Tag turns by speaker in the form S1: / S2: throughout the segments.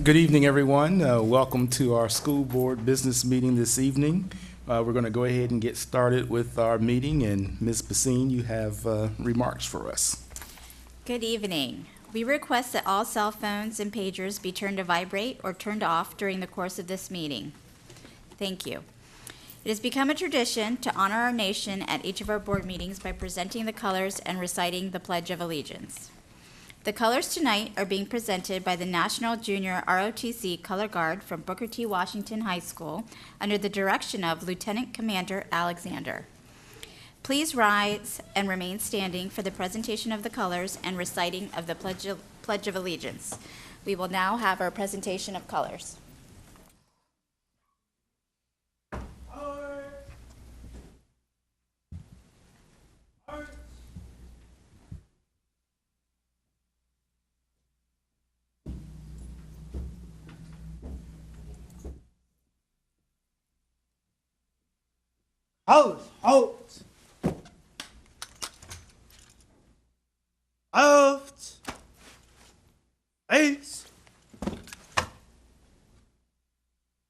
S1: Good evening, everyone. Welcome to our school board business meeting this evening. We're going to go ahead and get started with our meeting, and Ms. Basine, you have remarks for us.
S2: Good evening. We request that all cell phones and pagers be turned to vibrate or turned off during the course of this meeting. Thank you. It has become a tradition to honor our nation at each of our board meetings by presenting the colors and reciting the Pledge of Allegiance. The colors tonight are being presented by the National Junior ROTC Color Guard from Booker T. Washington High School under the direction of Lieutenant Commander Alexander. Please rise and remain standing for the presentation of the colors and reciting of the Pledge of Allegiance. We will now have our presentation of colors.
S3: Halt! Left, face,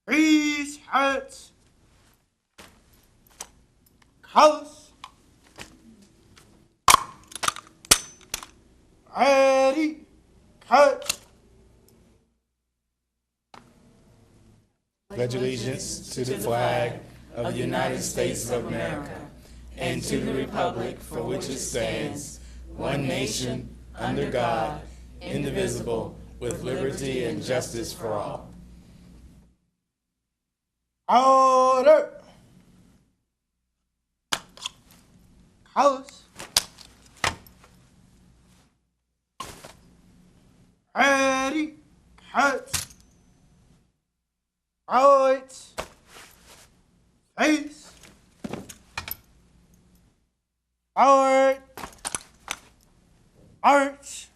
S3: freeze, hats, colors, ready, cut.
S1: Pledge allegiance to the flag of the United States of America and to the republic for which it stands, one nation, under God, indivisible, with liberty and justice for all.
S3: Order. Colors. Ready, cut. Right. Face. Forward. Arch.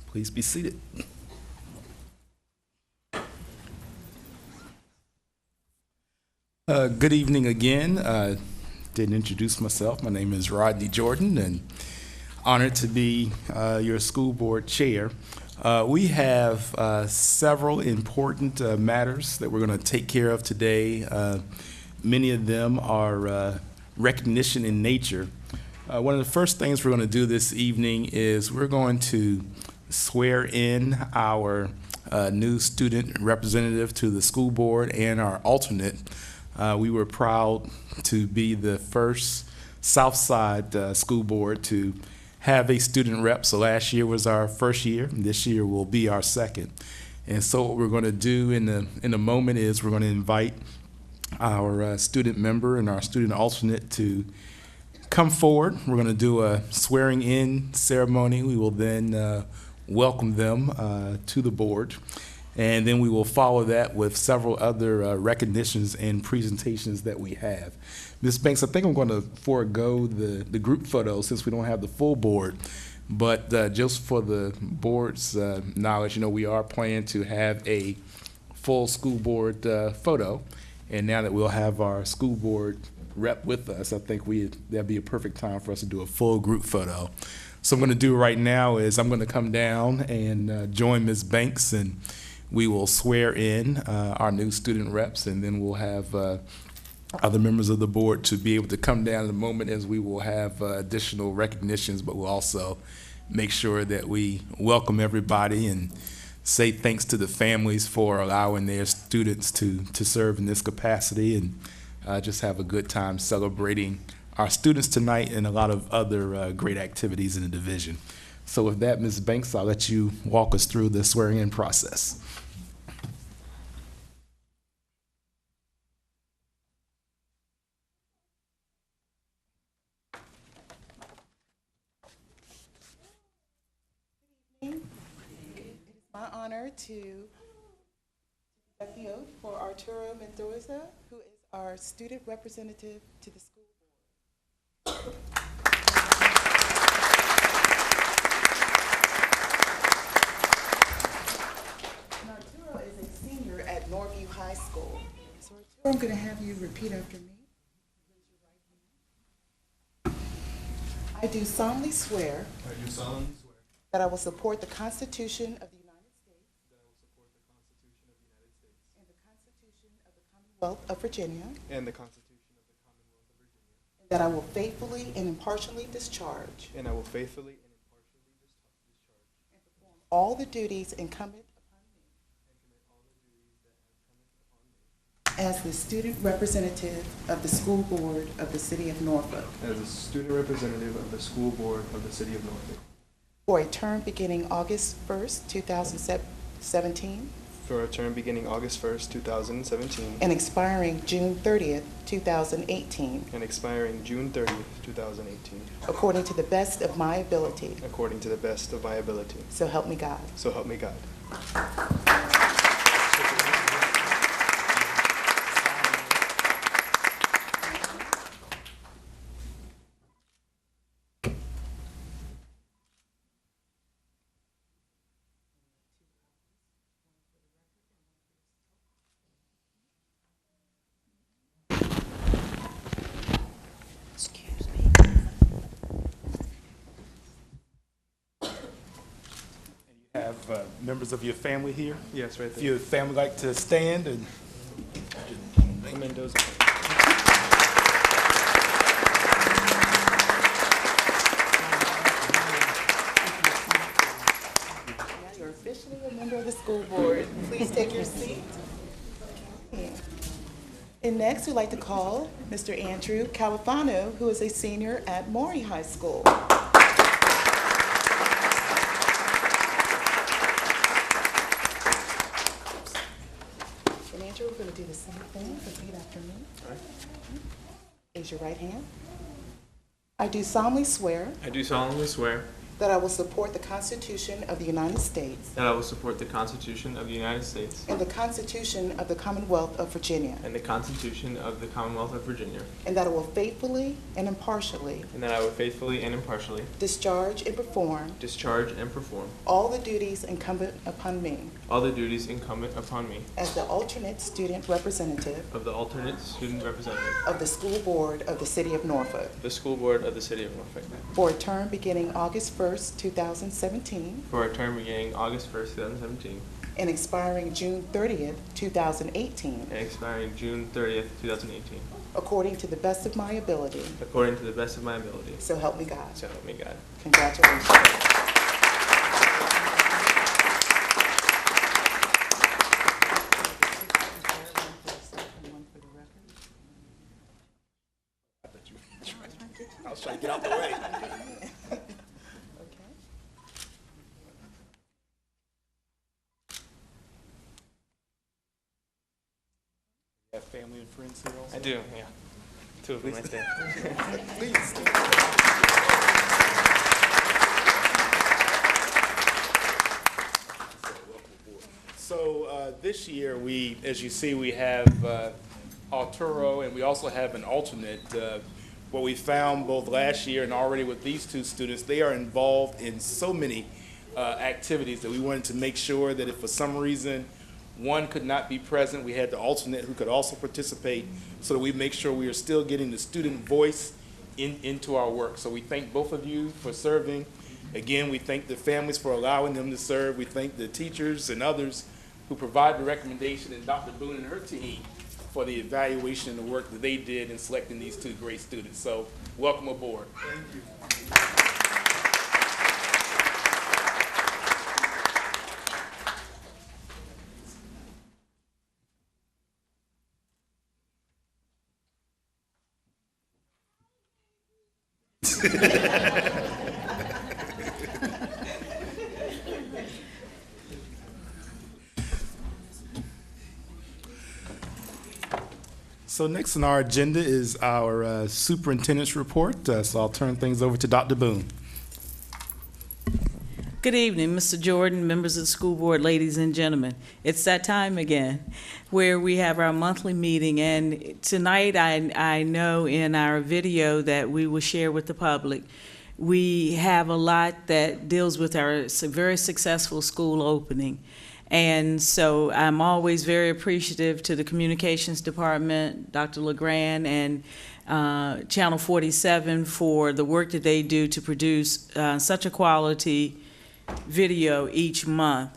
S1: Please be seated. Good evening again. Didn't introduce myself. My name is Rodney Jordan, and honored to be your school board chair. We have several important matters that we're going to take care of today. Many of them are recognition in nature. One of the first things we're going to do this evening is we're going to swear in our new student representative to the school board and our alternate. We were proud to be the first Southside school board to have a student rep. So last year was our first year, and this year will be our second. And so what we're going to do in a moment is we're going to invite our student member and our student alternate to come forward. We're going to do a swearing in ceremony. We will then welcome them to the board. And then we will follow that with several other recognitions and presentations that we have. Ms. Banks, I think I'm going to forego the group photo since we don't have the full board. But just for the board's knowledge, we are planning to have a full school board photo. And now that we'll have our school board rep with us, I think that'd be a perfect time for us to do a full group photo. So what I'm going to do right now is I'm going to come down and join Ms. Banks, and we will swear in our new student reps, and then we'll have other members of the board to be able to come down in a moment as we will have additional recognitions, but we'll also make sure that we welcome everybody and say thanks to the families for allowing their students to serve in this capacity, and just have a good time celebrating our students tonight and a lot of other great activities in the division. So with that, Ms. Banks, I'll let you walk us through the swearing-in process.
S4: It is my honor to accept the oath for Arturo Mendoza, who is our student representative to the school board. And Arturo is a senior at Norview High School. So we're I'm going to have you repeat after me. I do solemnly swear
S5: I do solemnly swear
S4: that I will support the Constitution of the United States
S5: that I will support the Constitution of the United States
S4: and the Constitution of the Commonwealth of Virginia,
S5: and the Constitution of the Commonwealth of Virginia,
S4: and that I will faithfully and impartially discharge
S5: and I will faithfully and impartially discharge
S4: all the duties incumbent upon me
S5: and commit all the duties that are incumbent upon me
S4: as the student representative of the school board of the City of Norfolk
S5: as a student representative of the school board of the City of Norfolk
S4: for a term beginning August 1st, 2017
S5: for a term beginning August 1st, 2017
S4: and expiring June 30th, 2018,
S5: and expiring June 30th, 2018,
S4: according to the best of my ability.
S5: according to the best of my ability.
S4: So help me God.
S5: So help me God.
S1: Have members of your family here.
S5: Yes, right
S1: If
S5: there.
S1: your family like to stand and
S5: Mendoza.
S4: Now you're officially a member of the school board. Please take your seat. And next, we'd like to call Mr. Andrew Califano, who is a senior at Maury High School. And Andrew, we're going to do the same thing. Repeat after me. Raise your right hand. I do solemnly swear
S6: I do solemnly swear
S4: that I will support the Constitution of the United States
S6: that I will support the Constitution of the United States
S4: and the Constitution of the Commonwealth of Virginia,
S6: and the Constitution of the Commonwealth of Virginia,
S4: and that I will faithfully and impartially
S6: and that I will faithfully and impartially
S4: discharge and perform
S6: discharge and perform
S4: all the duties incumbent upon me
S6: all the duties incumbent upon me
S4: as the alternate student representative
S6: of the alternate student representative
S4: of the school board of the City of Norfolk
S6: of the school board of the City of Norfolk
S4: for a term beginning August 1st, 2017
S6: for a term beginning August 1st, 2017
S4: and expiring June 30th, 2018,
S6: and expiring June 30th, 2018,
S4: according to the best of my ability.
S6: according to the best of my ability.
S4: So help me God.
S6: So help me God.
S4: Congratulations.
S1: I was trying to get out the way.
S4: Okay.
S1: Have family and friends here also?
S6: I do, yeah. Two of them right there.
S1: Please. So this year, as you see, we have Arturo, and we also have an alternate. What we found both last year and already with these two students, they are involved in so many activities that we wanted to make sure that if for some reason one could not be present, we had the alternate who could also participate so that we make sure we are still getting the student voice into our work. So we thank both of you for serving. Again, we thank the families for allowing them to serve. We thank the teachers and others who provide the recommendation, and Dr. Boone and her team for the evaluation and the work that they did in selecting these two great students. So welcome aboard. Thank you. So next on our agenda is our Superintendents Report. So I'll turn things over to Dr. Boone.
S7: Good evening, Mr. Jordan, members of the school board, ladies and gentlemen. It's that time again where we have our monthly meeting, and tonight I know in our video that we will share with the public, we have a lot that deals with our very successful school opening. And so I'm always very appreciative to the communications department, Dr. LeGrand, and Channel 47 for the work that they do to produce such a quality video each month.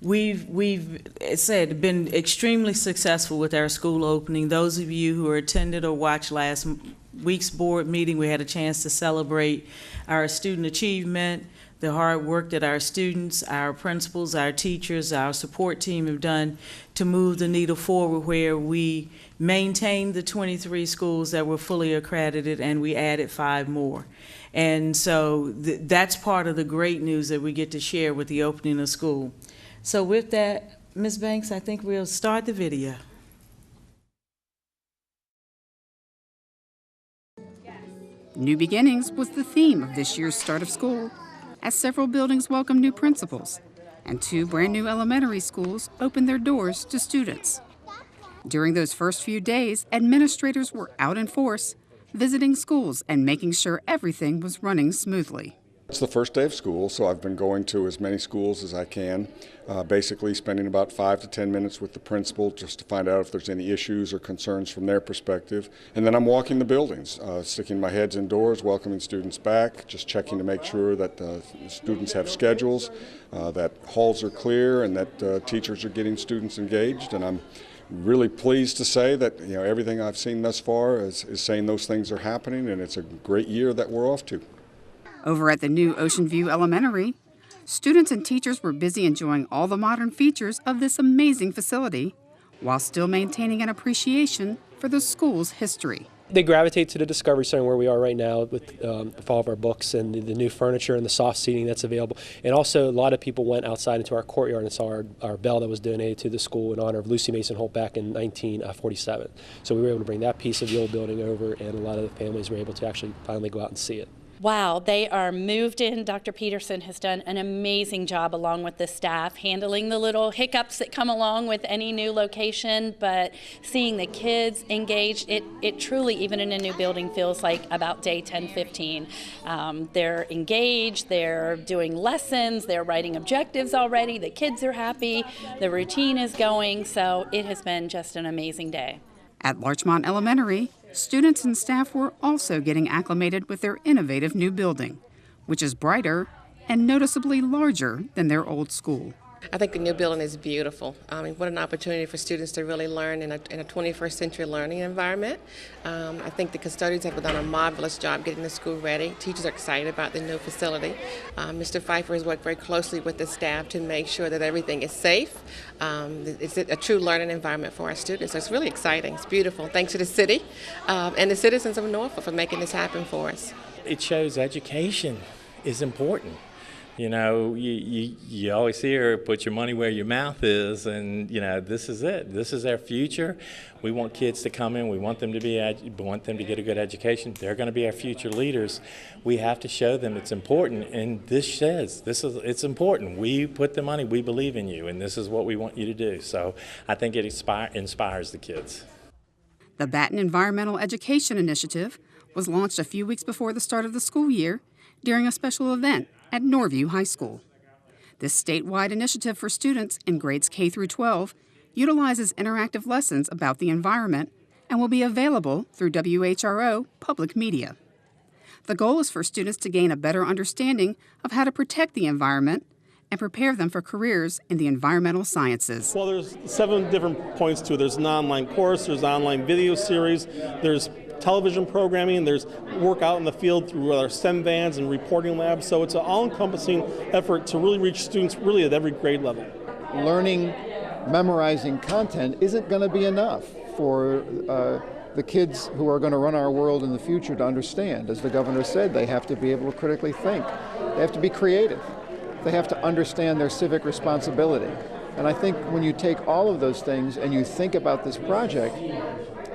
S7: We've said, been extremely successful with our school opening. Those of you who attended or watched last week's board meeting, we had a chance to celebrate our student achievement, the hard work that our students, our principals, our teachers, our support team have done to move the needle forward, where we maintained the 23 schools that were fully accredited and we added 5 more. And so that's part of the great news that we get to share with the opening of school. So with that, Ms. Banks, I think we'll start the video.
S8: New beginnings was the theme of this year's start of school, as several buildings welcomed new principals, and 2 brand new elementary schools opened their doors to students. During those first few days, administrators were out in force, visiting schools and making sure everything was running smoothly.
S9: It's the first day of school, so I've been going to as many schools as I can, basically spending about 5 to 10 minutes with the principal just to find out if there's any issues or concerns from their perspective. And then I'm walking the buildings, sticking my heads indoors, welcoming students back, just checking to make sure that students have schedules, that halls are clear, and that teachers are getting students engaged. And I'm really pleased to say that everything I've seen thus far is saying those things are happening, and it's a great year that we're off to.
S8: Over at the new Ocean View Elementary, students and teachers were busy enjoying all the modern features of this amazing facility, while still maintaining an appreciation for the school's history.
S5: They gravitate to the Discovery Center where we are right now with all of our books and the new furniture and the soft seating that's available. And also a lot of people went outside into our courtyard and saw our bell that was donated to the school in honor of Lucy Mason Holt back in 1947. So we were able to bring that piece of the old building over, and a lot of the families were able to actually finally go out and see it.
S10: Wow, they are moved in. Dr. Peterson has done an amazing job along with the staff, handling the little hiccups that come along with any new location, but seeing the kids engaged, it truly, even in a new building, feels like about day 10, 15. They're engaged, they're doing lessons, they're writing objectives already, the kids are happy, the routine is going, so it has been just an amazing day.
S8: At Larchmont Elementary, students and staff were also getting acclimated with their innovative new building, which is brighter and noticeably larger than their old school.
S11: I think the new building is beautiful. What an opportunity for students to really learn in a 21st century learning environment. I think the custodians have done a marvelous job getting the school ready. Teachers are excited about the new facility. Mr. Pfeiffer has worked very closely with the staff to make sure that everything is safe. It's a true learning environment for our students. So it's really exciting. It's beautiful. Thanks to the city and the citizens of Norfolk for making this happen for us.
S12: It shows education is important. You always hear, put your money where your mouth is, and this is it. This is our future. We want kids to come in. We want them to get a good education. They're going to be our future leaders. We have to show them it's important, and this says it's important. We put the money. We believe in you, and this is what we want you to do. So I think it inspires the kids.
S8: The Baton Environmental Education Initiative was launched a few weeks before the start of the school year during a special event at Norview High School. This statewide initiative for students in grades K through 12 utilizes interactive lessons about the environment and will be available through WHRO Public Media. The goal is for students to gain a better understanding of how to protect the environment and prepare them for careers in the environmental sciences.
S13: Well, there's 7 different points to it. There's an online course, there's an online video series, there's television programming, there's work out in the field through our STEM vans and reporting labs. So it's an all-encompassing effort to really reach students really at every grade level.
S14: Learning, memorizing content isn't going to be enough for the kids who are going to run our world in the future to understand. As the governor said, they have to be able to critically think. They have to be creative. They have to understand their civic responsibility. And I think when you take all of those things and you think about this project,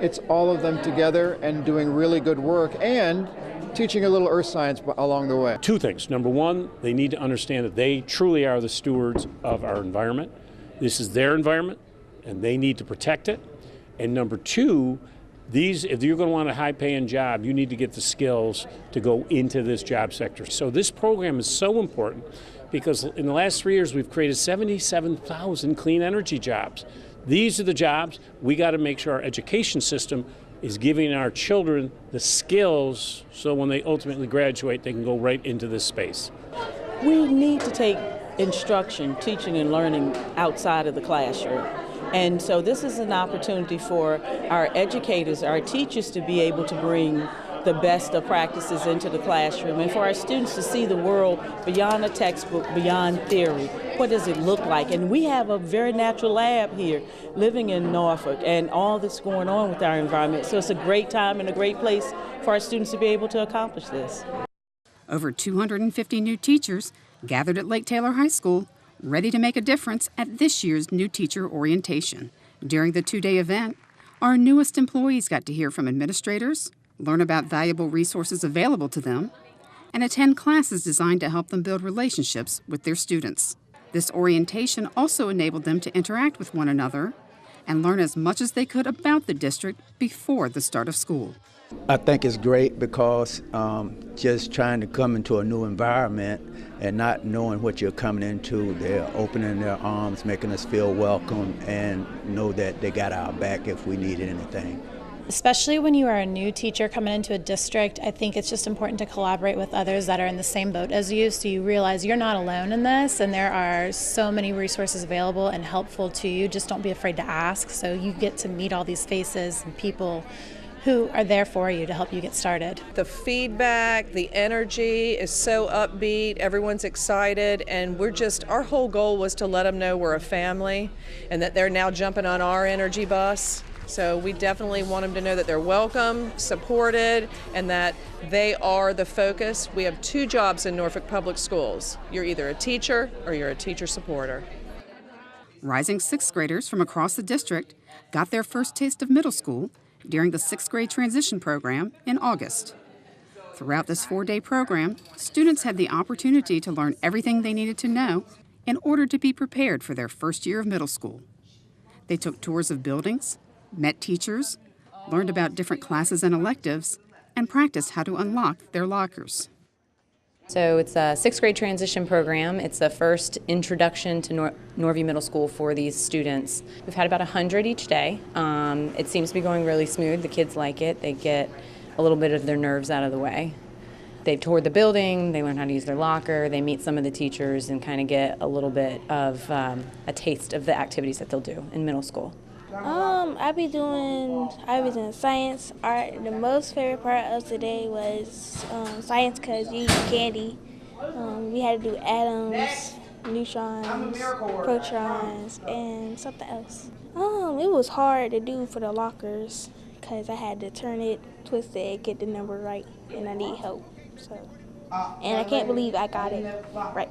S14: it's all of them together and doing really good work and teaching a little earth science along the way.
S15: 2 things. Number 1, they need to understand that they truly are the stewards of our environment. This is their environment, and they need to protect it. And number 2, if you're going to want a high-paying job, you need to get the skills to go into this job sector. So this program is so important because in the last 3 years we've created 77,000 clean energy jobs. These are the jobs we got to make sure our education system is giving our children the skills so when they ultimately graduate they can go right into this space.
S7: We need to take instruction, teaching and learning outside of the classroom. And so this is an opportunity for our educators, our teachers to be able to bring the best of practices into the classroom and for our students to see the world beyond a textbook, beyond theory. What does it look like? And we have a very natural lab here living in Norfolk and all that's going on with our environment. So it's a great time and a great place for our students to be able to accomplish this.
S8: Over 250 new teachers gathered at Lake Taylor High School, ready to make a difference at this year's new teacher orientation. During the two-day event, our newest employees got to hear from administrators, learn about valuable resources available to them, and attend classes designed to help them build relationships with their students. This orientation also enabled them to interact with one another and learn as much as they could about the district before the start of school.
S16: I think it's great because just trying to come into a new environment and not knowing what you're coming into, they're opening their arms, making us feel welcome, and know that they got our back if we needed anything.
S17: Especially when you are a new teacher coming into a district, I think it's just important to collaborate with others that are in the same boat as you, so you realize you're not alone in this, and there are so many resources available and helpful to you. Just don't be afraid to ask, so you get to meet all these faces and people who are there for you to help you get started.
S18: The feedback, the energy is so upbeat, everyone's excited, and our whole goal was to let them know we're a family and that they're now jumping on our energy bus. So we definitely want them to know that they're welcome, supported, and that they are the focus. We have two jobs in Norfolk Public Schools. You're either a teacher or you're a teacher supporter.
S8: Rising sixth graders from across the district got their first taste of middle school during the sixth grade transition program in August. Throughout this 4-day program, students had the opportunity to learn everything they needed to know in order to be prepared for their first year of middle school. They took tours of buildings, met teachers, learned about different classes and electives, and practiced how to unlock their lockers.
S19: So it's a sixth grade transition program. It's the first introduction to Norview Middle School for these students. We've had about 100 each day. It seems to be going really smooth. The kids like it. They get a little bit of their nerves out of the way. They've toured the building, they learn how to use their locker, they meet some of the teachers and kind of get a little bit of a taste of the activities that they'll do in middle school.
S20: I be doing science, art. The most favorite part of today was science because you eat candy. We had to do atoms, neutrons, protons, and something else. It was hard to do for the lockers because I had to turn it, twist it, get the number right, and I need help. And I can't believe I got it right.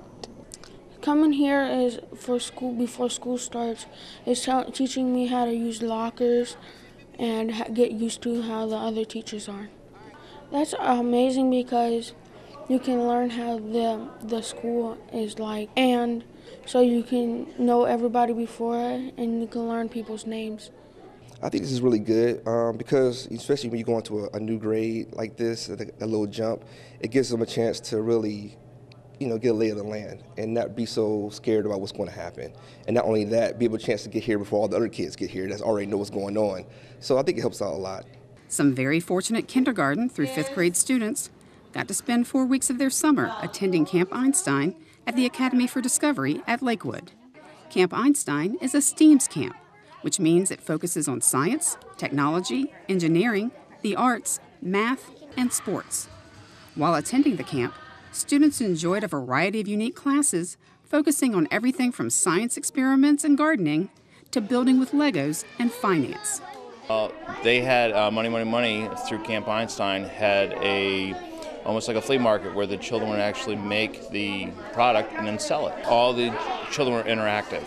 S21: Coming here is for school before school starts. It's teaching me how to use lockers and get used to how the other teachers are. That's amazing because you can learn how the school is like, and so you can know everybody before and you can learn people's names.
S22: I think this is really good because especially when you go into a new grade like this, a little jump, it gives them a chance to really get a lay of the land and not be so scared about what's going to happen. And not only that, be able to chance to get here before all the other kids get here that already know what's going on. So I think it helps out a lot.
S8: Some very fortunate kindergarten through 5th grade students got to spend 4 weeks of their summer attending Camp Einstein at the Academy for Discovery at Lakewood. Camp Einstein is a STEAMS camp, which means it focuses on science, technology, engineering, the arts, math, and sports. While attending the camp, students enjoyed a variety of unique classes focusing on everything from science experiments and gardening to building with Legos and finance.
S23: They had Money through Camp Einstein had almost like a flea market where the children would actually make the product and then sell it. All the children were interactive.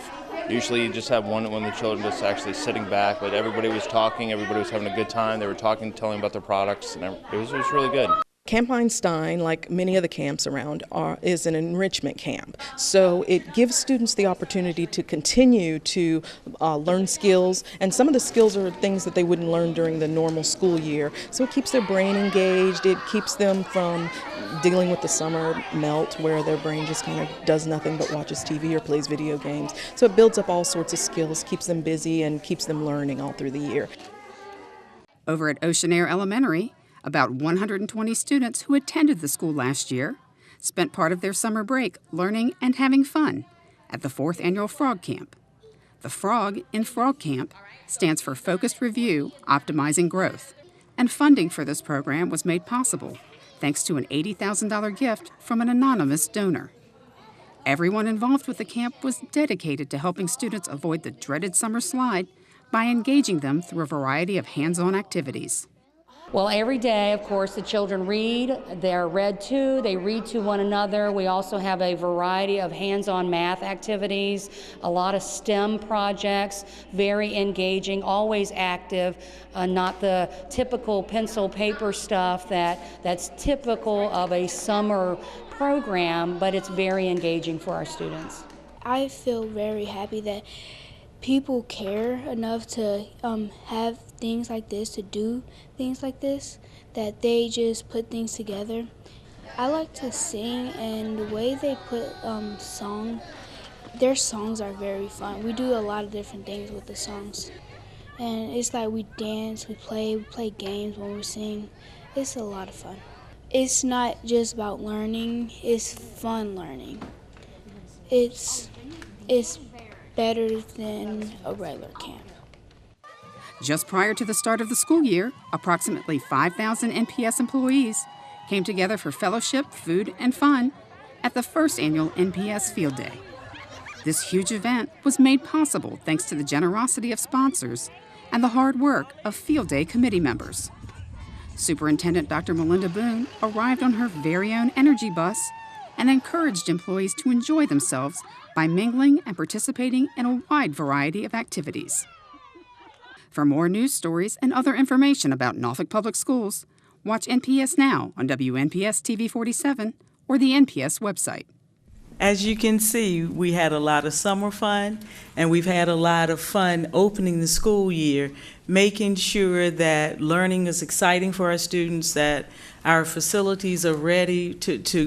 S23: Usually you just have one of the children just actually sitting back, but everybody was talking, everybody was having a good time. They were talking, telling about their products, and it was really good.
S2: Camp Einstein, like many of the camps around, is an enrichment camp. So it gives students the opportunity to continue to learn skills, and some of the skills are things that they wouldn't learn during the normal school year. So it keeps their brain engaged, it keeps them from dealing with the summer melt where their brain just kind of does nothing but watches TV or plays video games. So it builds up all sorts of skills, keeps them busy, and keeps them learning all through the year.
S8: Over at Ocean Air Elementary, about 120 students who attended the school last year spent part of their summer break learning and having fun at the 4th Annual Frog Camp. The frog in Frog Camp stands for Focused Review, Optimizing Growth, and funding for this program was made possible thanks to an $80,000 gift from an anonymous donor. Everyone involved with the camp was dedicated to helping students avoid the dreaded summer slide by engaging them through a variety of hands-on activities.
S3: Well, every day, of course, the children read. They're read to. They read to one another. We also have a variety of hands-on math activities, a lot of STEM projects, very engaging, always active, not the typical pencil paper stuff that's typical of a summer program, but it's very engaging for our students.
S21: I feel very happy that people care enough to have things like this, to do things like this, that they just put things together. I like to sing, and the way they put their songs are very fun. We do a lot of different things with the songs. And it's like we dance, we play games when we sing. It's a lot of fun. It's not just about learning, it's fun learning. It's better than a regular camp.
S8: Just prior to the start of the school year, approximately 5,000 NPS employees came together for fellowship, food, and fun at the first annual NPS Field Day. This huge event was made possible thanks to the generosity of sponsors and the hard work of Field Day committee members. Superintendent Dr. Melinda Boone arrived on her very own energy bus and encouraged employees to enjoy themselves by mingling and participating in a wide variety of activities. For more news stories and other information about Norfolk Public Schools, watch NPS Now on WNPS-TV 47 or the NPS website.
S7: As you can see, we had a lot of summer fun, and we've had a lot of fun opening the school year, making sure that learning is exciting for our students, that our facilities are ready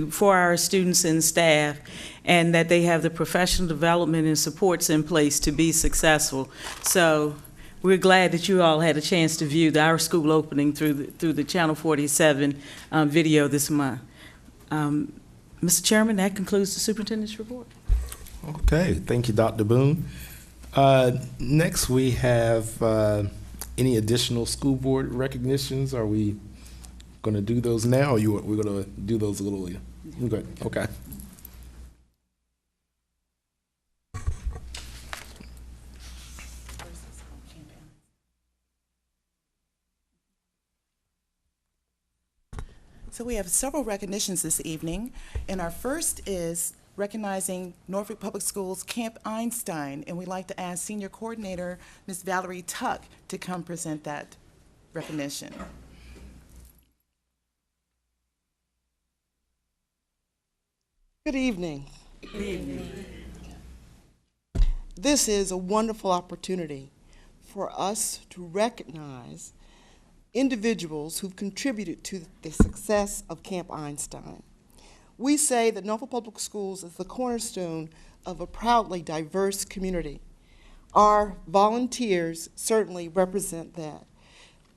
S7: for our students and staff, and that they have the professional development and supports in place to be successful. So we're glad that you all had a chance to view our school opening through the Channel 47 video this month. Mr. Chairman, that concludes the superintendent's report.
S1: Okay, thank you, Dr. Boone. Next, we have any additional school board recognitions. Are we going to do those now, or we're going to do those a little later? Okay.
S4: So we have several recognitions this evening, and our first is recognizing Norfolk Public Schools Camp Einstein, and we'd like to ask Senior Coordinator Ms. Valerie Tuck to come present that recognition.
S24: Good evening.
S4: Good evening.
S24: This is a wonderful opportunity for us to recognize individuals who've contributed to the success of Camp Einstein. We say that Norfolk Public Schools is the cornerstone of a proudly diverse community. Our volunteers certainly represent that,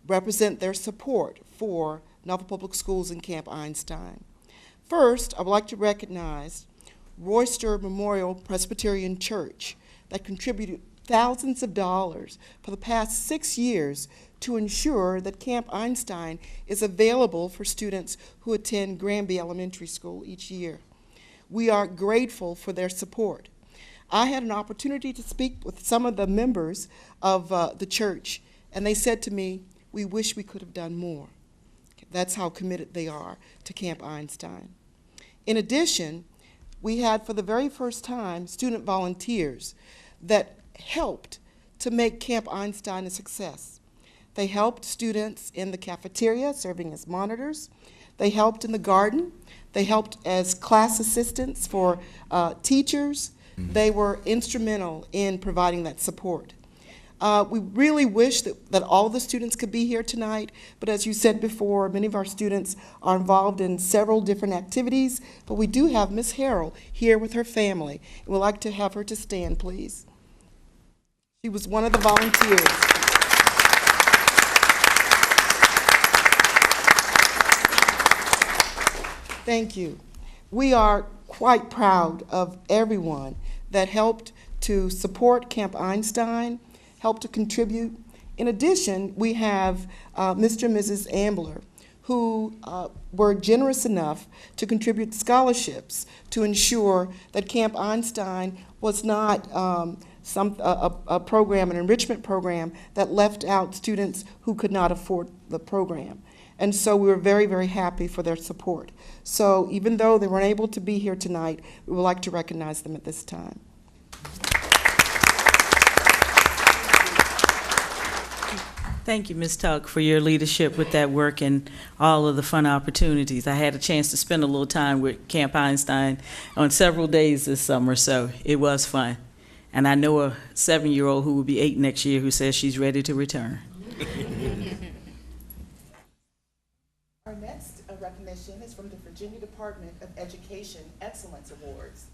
S24: represent their support for Norfolk Public Schools and Camp Einstein. First, I would like to recognize Royster Memorial Presbyterian Church that contributed thousands of dollars for the past 6 years to ensure that Camp Einstein is available for students who attend Granby Elementary School each year. We are grateful for their support. I had an opportunity to speak with some of the members of the church, and they said to me, we wish we could have done more. That's how committed they are to Camp Einstein. In addition, we had for the very first time student volunteers that helped to make Camp Einstein a success. They helped students in the cafeteria serving as monitors. They helped in the garden. They helped as class assistants for teachers. They were instrumental in providing that support. We really wish that all the students could be here tonight, but as you said before, many of our students are involved in several different activities, but we do have Miss Harrell here with her family, and we'd like to have her to stand, please. She was one of the volunteers. Thank you. We are quite proud of everyone that helped to support Camp Einstein, helped to contribute. In addition, we have Mr. and Mrs. Ambler, who were generous enough to contribute scholarships to ensure that Camp Einstein was not a program, an enrichment program, that left out students who could not afford the program. And so we were very, very happy for their support. So even though they weren't able to be here tonight, we would like to recognize them at this time.
S7: Thank you, Ms. Tuck, for your leadership with that work and all of the fun opportunities. I had a chance to spend a little time with Camp Einstein on several days this summer, so it was fun. And I know a 7-year-old who will be 8 next year who says she's ready to return.
S4: Our next recognition is from the Virginia Department of Education Excellence Awards.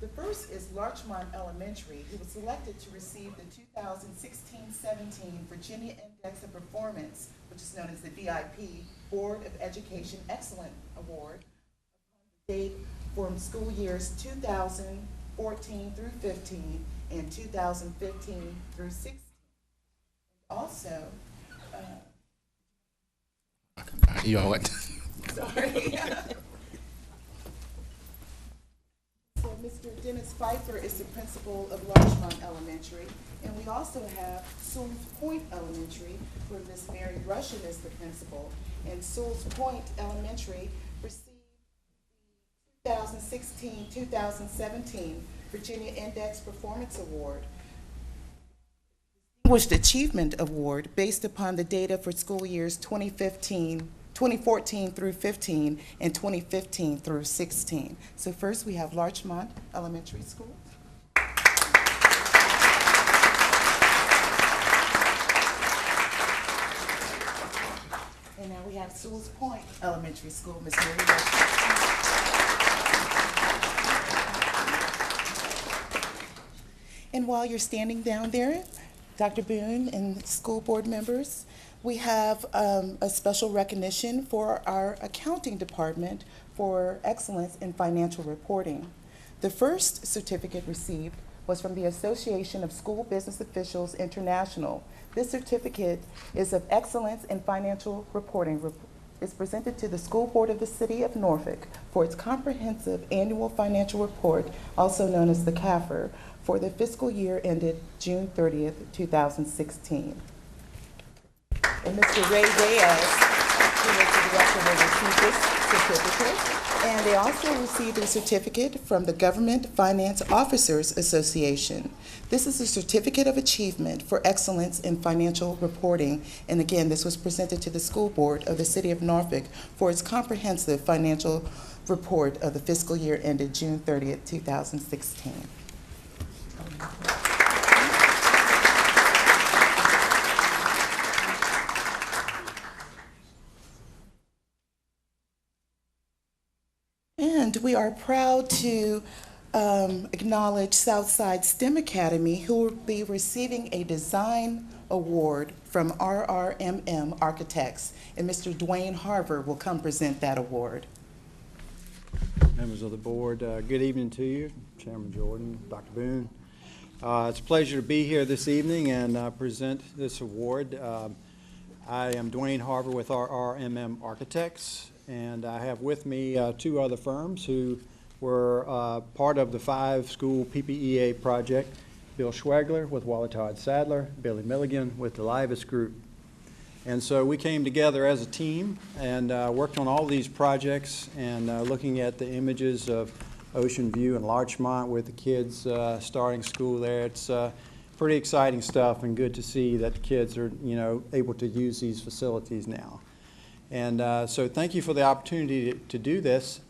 S4: The first is Larchmont Elementary, who was selected to receive the 2016-17 Virginia Index of Performance, which is known as the VIP, Board of Education Excellence Award, date from school years 2014 through 15 and 2015 through 16. Also,
S1: you all right?
S4: Sorry. So Mr. Dennis Pfeiffer is the principal of Larchmont Elementary, and we also have Sewell's Point Elementary, where Ms. Mary Russian is the principal, and Sewell's Point Elementary received the 2016-2017 Virginia Index Performance Award, Distinguished Achievement Award, based upon the data for school years 2014 through 15 and 2015 through 16. So first we have Larchmont Elementary School. And now we have Sewell's Point Elementary School, Ms. Mary Rushing. And while you're standing down there, Dr. Boone and school board members, we have a special recognition for our accounting department for excellence in financial reporting. The first certificate received was from the Association of School Business Officials International. This certificate is of excellence in financial reporting. It's presented to the school board of the city of Norfolk for its comprehensive annual financial report, also known as the CAFR, for the fiscal year ended June 30th, 2016. And Mr. Ray Reyes, who is the director, will receive this certificate. And they also received a certificate from the Government Finance Officers Association. This is a certificate of achievement for excellence in financial reporting. And again, this was presented to the school board of the city of Norfolk for its comprehensive financial report of the fiscal year ended June 30th, 2016. And we are proud to acknowledge Southside STEM Academy, who will be receiving a design award from RRMM Architects. And Mr. Dwayne Harver will come present that award.
S5: Members of the board, good evening to you, Chairman Jordan, Dr. Boone. It's a pleasure to be here this evening and present this award. I am Dwayne Harver with RRMM Architects, and I have with me 2 other firms who were part of the 5-school PPEA project, Bill Schwegler with Wally Todd Sadler, Billy Milligan with the Livis Group. And so we came together as a team and worked on all these projects and looking at the images of Ocean View and Larchmont with the kids starting school there. It's pretty exciting stuff and good to see that the kids are, able to use these facilities now. And so thank you for the opportunity to do this.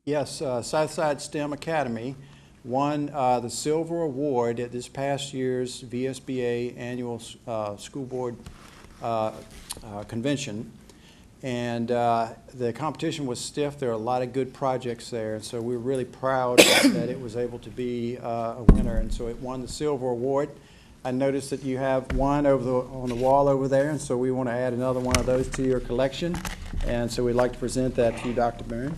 S5: Yes, Southside STEM Academy won the Silver Award at this past year's VSBA Annual School Board Convention. And the competition was stiff. There are a lot of good projects there, and so we're really proud that it was able to be a winner, and so it won the Silver Award. I noticed that you have one on the wall over there, and so we want to add another one of those to your collection, and so we'd like to present that to you, Dr. Boone.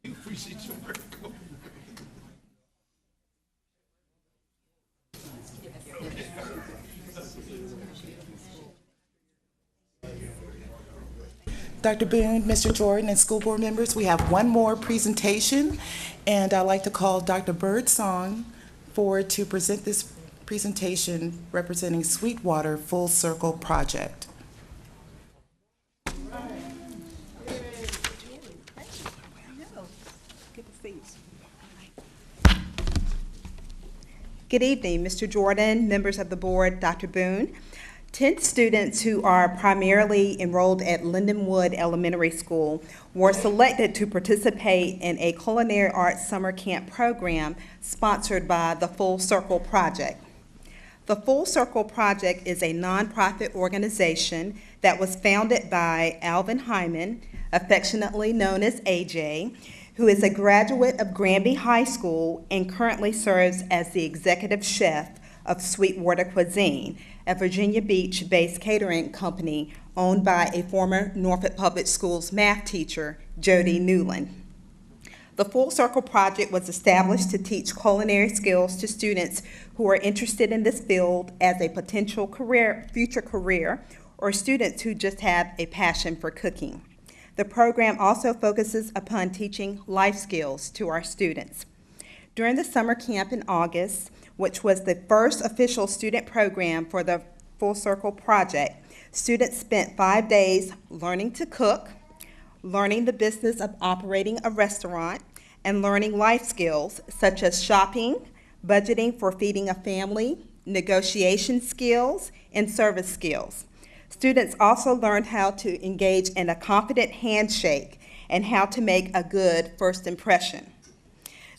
S1: Appreciate your work.
S4: Dr. Boone, Mr. Jordan, and school board members, we have one more presentation, and I'd like to call Dr. Birdsong forward to present this presentation representing Sweetwater Full Circle Project.
S6: Good evening, Mr. Jordan, members of the board, Dr. Boone. 10 students who are primarily enrolled at Lindenwood Elementary School were selected to participate in a culinary arts summer camp program sponsored by the Full Circle Project. The Full Circle Project is a nonprofit organization that was founded by Alvin Hyman, affectionately known as AJ, who is a graduate of Granby High School and currently serves as the executive chef of Sweetwater Cuisine, a Virginia Beach-based catering company owned by a former Norfolk Public Schools math teacher, Jody Newland. The Full Circle Project was established to teach culinary skills to students who are interested in this field as a potential future career, or students who just have a passion for cooking. The program also focuses upon teaching life skills to our students. During the summer camp in August, which was the first official student program for the Full Circle Project, students spent 5 days learning to cook, learning the business of operating a restaurant, and learning life skills such as shopping, budgeting for feeding a family, negotiation skills, and service skills. Students also learned how to engage in a confident handshake and how to make a good first impression.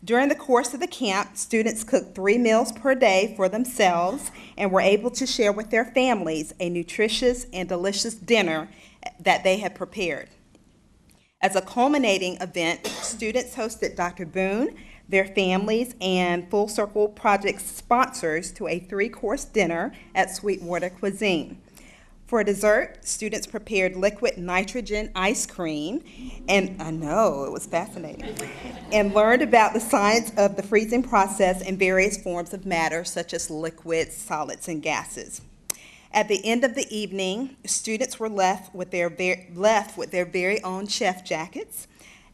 S6: During the course of the camp, students cooked 3 meals per day for themselves and were able to share with their families a nutritious and delicious dinner that they had prepared. As a culminating event, students hosted Dr. Boone, their families, and Full Circle Project sponsors to a 3-course dinner at Sweetwater Cuisine. For dessert, students prepared liquid nitrogen ice cream, and I know, it was fascinating, and learned about the science of the freezing process and various forms of matter, such as liquids, solids, and gases. At the end of the evening, students were left with their very own chef jackets,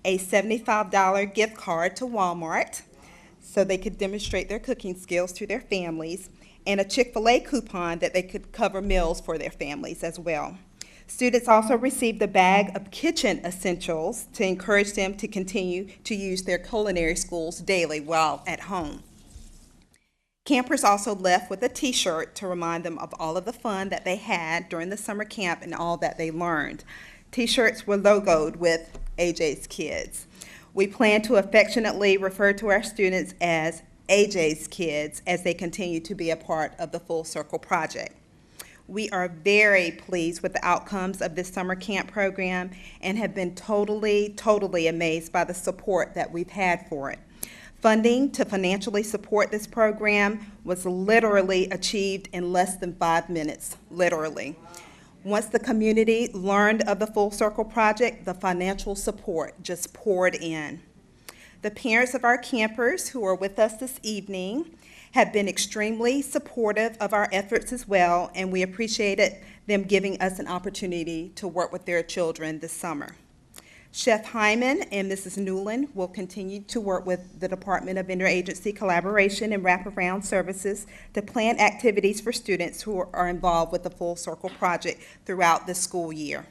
S6: a $75 gift card to Walmart, so they could demonstrate their cooking skills to their families, and a Chick-fil-A coupon that they could cover meals for their families as well. Students also received a bag of kitchen essentials to encourage them to continue to use their culinary skills daily while at home. Campers also left with a t-shirt to remind them of all of the fun that they had during the summer camp and all that they learned. T-shirts were logoed with AJ's Kids. We plan to affectionately refer to our students as AJ's Kids as they continue to be a part of the Full Circle Project. We are very pleased with the outcomes of this summer camp program and have been totally amazed by the support that we've had for it. Funding to financially support this program was literally achieved in less than 5 minutes, literally. Once the community learned of the Full Circle Project, the financial support just poured in. The parents of our campers who are with us this evening have been extremely supportive of our efforts as well, and we appreciated them giving us an opportunity to work with their children this summer. Chef Hyman and Mrs. Newland will continue to work with the Department of Interagency Collaboration and Wraparound Services to plan activities for students who are involved with the Full Circle Project throughout the school year.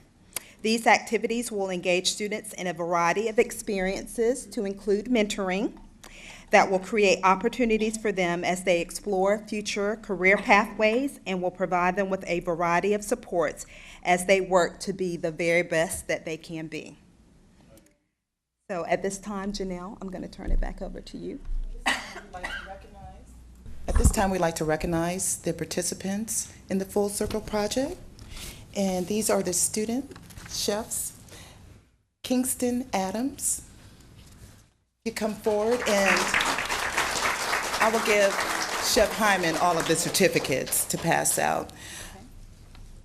S6: These activities will engage students in a variety of experiences to include mentoring that will create opportunities for them as they explore future career pathways and will provide them with a variety of supports as they work to be the very best that they can be. So at this time, Janelle, I'm going to turn it back over to you.
S4: At this time, we'd like to recognize the participants in the Full Circle Project. And these are the student chefs. Kingston Adams, you come forward, and I will give Chef Hyman all of the certificates to pass out.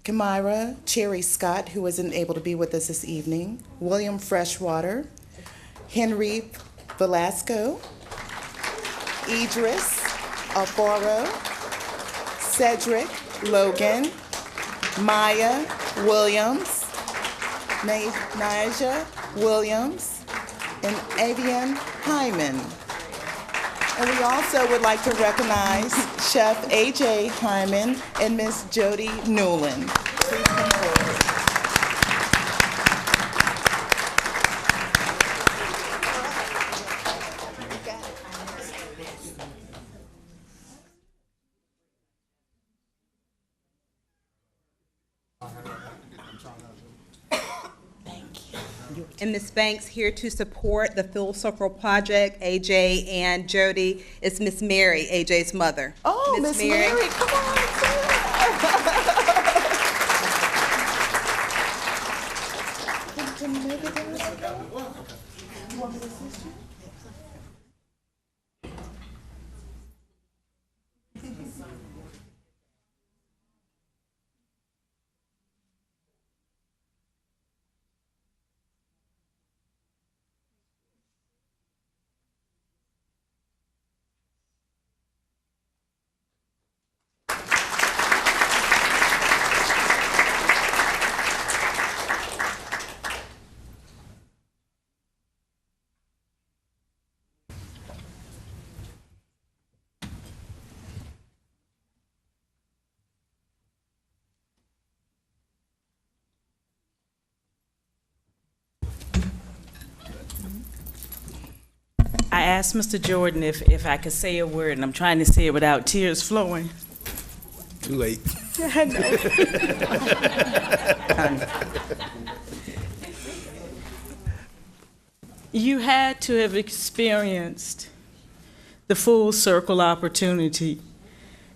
S4: Kamira Cherry Scott, who isn't able to be with us this evening. William Freshwater. Henry Velasco. Idris Alfaro. Cedric Logan. Maya Williams. Naja Williams. And Avian Hyman. And we also would like to recognize Chef A.J. Hyman and Miss Jody Newland. Please come forward.
S6: And Ms. Banks here to support the Full Circle Project, AJ and Jody, is Miss Mary, AJ's mother.
S4: Oh, Miss Mary, come on, Can you make it there? You want me to assist you?
S7: I asked Mr. Jordan if I could say a word, and I'm trying to say it without tears flowing.
S1: Too late.
S7: I know. You had to have experienced the full circle opportunity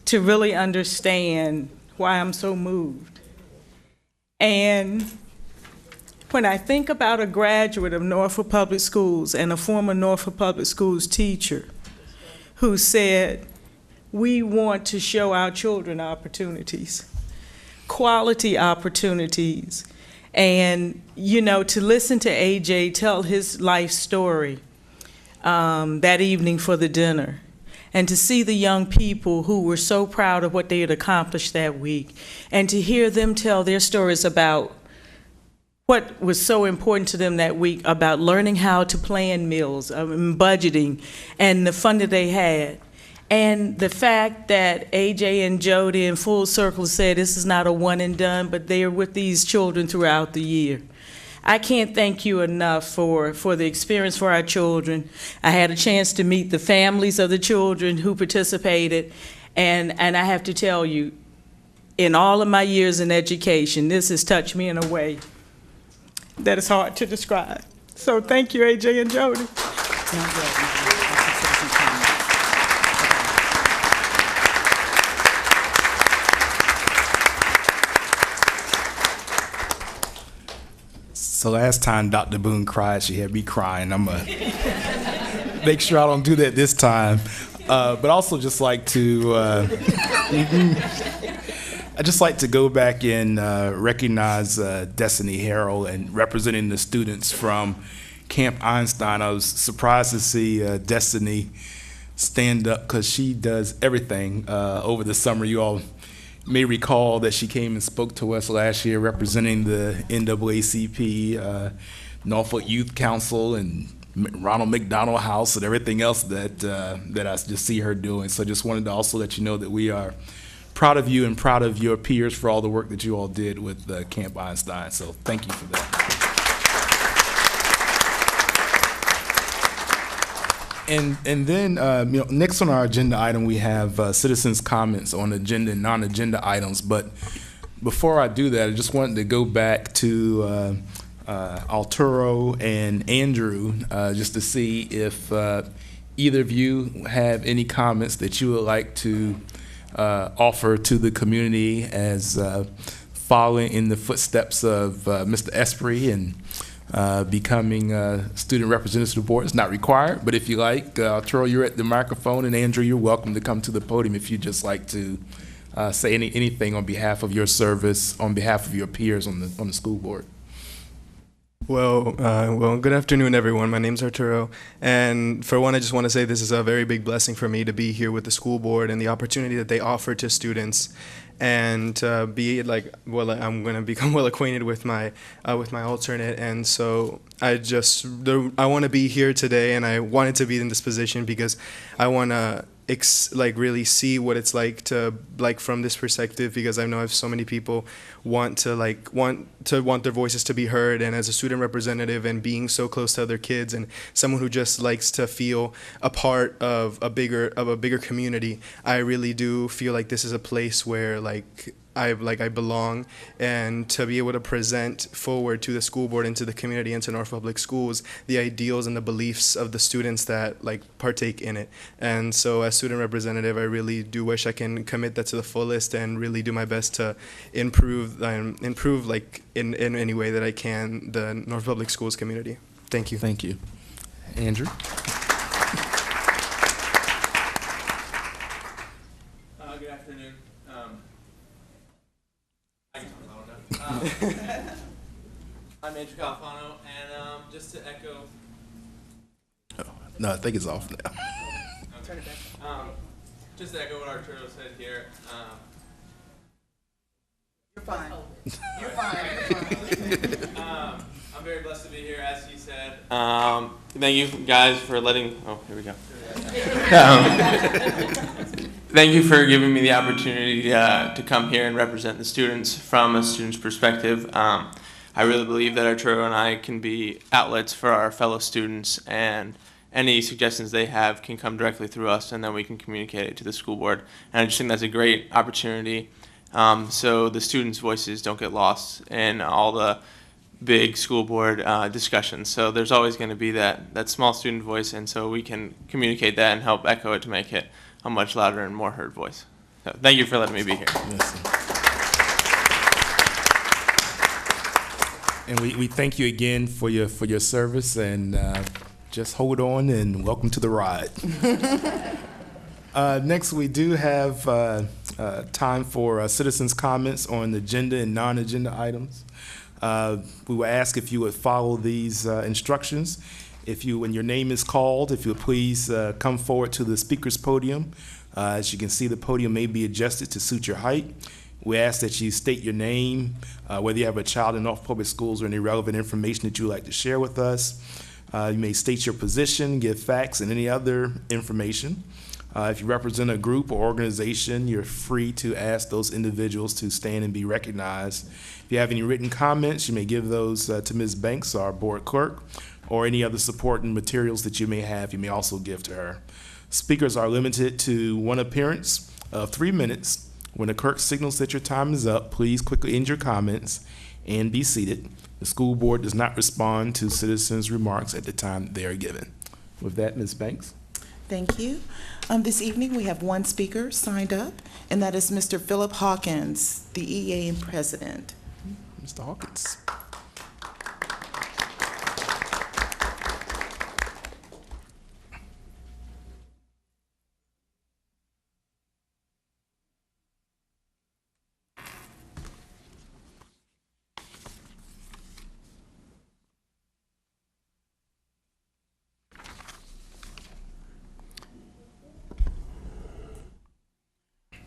S7: to really understand why I'm so moved. And when I think about a graduate of Norfolk Public Schools and a former Norfolk Public Schools teacher who said, we want to show our children opportunities, quality opportunities. And, you know, to listen to AJ tell his life story that evening for the dinner, and to see the young people who were so proud of what they had accomplished that week, and to hear them tell their stories about what was so important to them that week, about learning how to plan meals, budgeting, and the fun that they had. And the fact that AJ and Jody in Full Circle said this is not a one and done, but they are with these children throughout the year. I can't thank you enough for the experience for our children. I had a chance to meet the families of the children who participated, and I have to tell you, in all of my years in education, this has touched me in a way that is hard to describe. So thank you, AJ and Jody.
S1: So last time Dr. Boone cried, she had me crying. I'm gonna make sure I don't do that this time. But also just like to, I just like to go back and recognize Destiny Harrell and representing the students from Camp Einstein. I was surprised to see Destiny stand up because she does everything over the summer. You all may recall that she came and spoke to us last year representing the NAACP Norfolk Youth Council and Ronald McDonald House and everything else that I just see her doing. So I just wanted to also let you know that we are proud of you and proud of your peers for all the work that you all did with Camp Einstein. So thank you for that. And then next on our agenda item, we have citizens' comments on agenda and non-agenda items. But before I do that, I just wanted to go back to Arturo and Andrew just to see if either of you have any comments that you would like to offer to the community as following in the footsteps of Mr. Esprit and becoming student representative to the board. Is not required, but if you like, Arturo, you're at the microphone, and Andrew, you're welcome to come to the podium if you'd just like to say anything on behalf of your service, on behalf of your peers on the school board.
S9: Well, good afternoon, everyone. My name's Arturo, and for one, I just want to say this is a very big blessing for me to be here with the school board and the opportunity that they offer to students, and be like, well, I'm going to become well acquainted with my alternate, and so I want to be here today, and I wanted to be in this position because I want to really see what it's like to from this perspective, because I know I have so many people want their voices to be heard, and as a student representative and being so close to other kids and someone who just likes to feel a part of a bigger community, I really do feel like this is a place where I belong, and to be able to present forward to the school board and to the community and to Norfolk Public Schools the ideals and the beliefs of the students that partake in it. And so as student representative, I really do wish I can commit that to the fullest and really do my best to improve in any way that I can the Norfolk Public Schools community. Thank you.
S1: Thank you. Andrew?
S10: Good afternoon. I'm Andrew Califano, and just to echo.
S1: No, I think it's off now.
S10: Turn it back. Just to echo what Arturo said here.
S4: You're fine.
S10: You're fine. I'm very blessed to be here, as he said. Thank you guys for letting. Oh, here we go. Thank you for giving me the opportunity to come here and represent the students from a student's perspective. I really believe that Arturo and I can be outlets for our fellow students, and any suggestions they have can come directly through us, and then we can communicate it to the school board. And I just think that's a great opportunity, so the students' voices don't get lost in all the big school board discussions. So there's always going to be that small student voice, and so we can communicate that and help echo it to make it a much louder and more heard voice. So thank you for letting me be here.
S1: Listen. And we thank you again for your service, and just hold on and welcome to the ride. Next, we do have time for citizens' comments on agenda and non-agenda items. We will ask if you would follow these instructions. When your name is called, if you would please come forward to the speaker's podium. As you can see, the podium may be adjusted to suit your height. We ask that you state your name, whether you have a child in Norfolk Public Schools or any relevant information that you would like to share with us. You may state your position, give facts, and any other information. If you represent a group or organization, you're free to ask those individuals to stand and be recognized. If you have any written comments, you may give those to Ms. Banks, our board clerk, or any other supporting materials that you may have, you may also give to her. Speakers are limited to one appearance of 3 minutes. When the clerk signals that your time is up, please quickly end your comments and be seated. The school board does not respond to citizens' remarks at the time they are given. With that, Ms. Banks.
S4: Thank you. This evening we have one speaker signed up, and that is Mr. Phillip Hawkins, the EA president.
S1: Mr. Hawkins.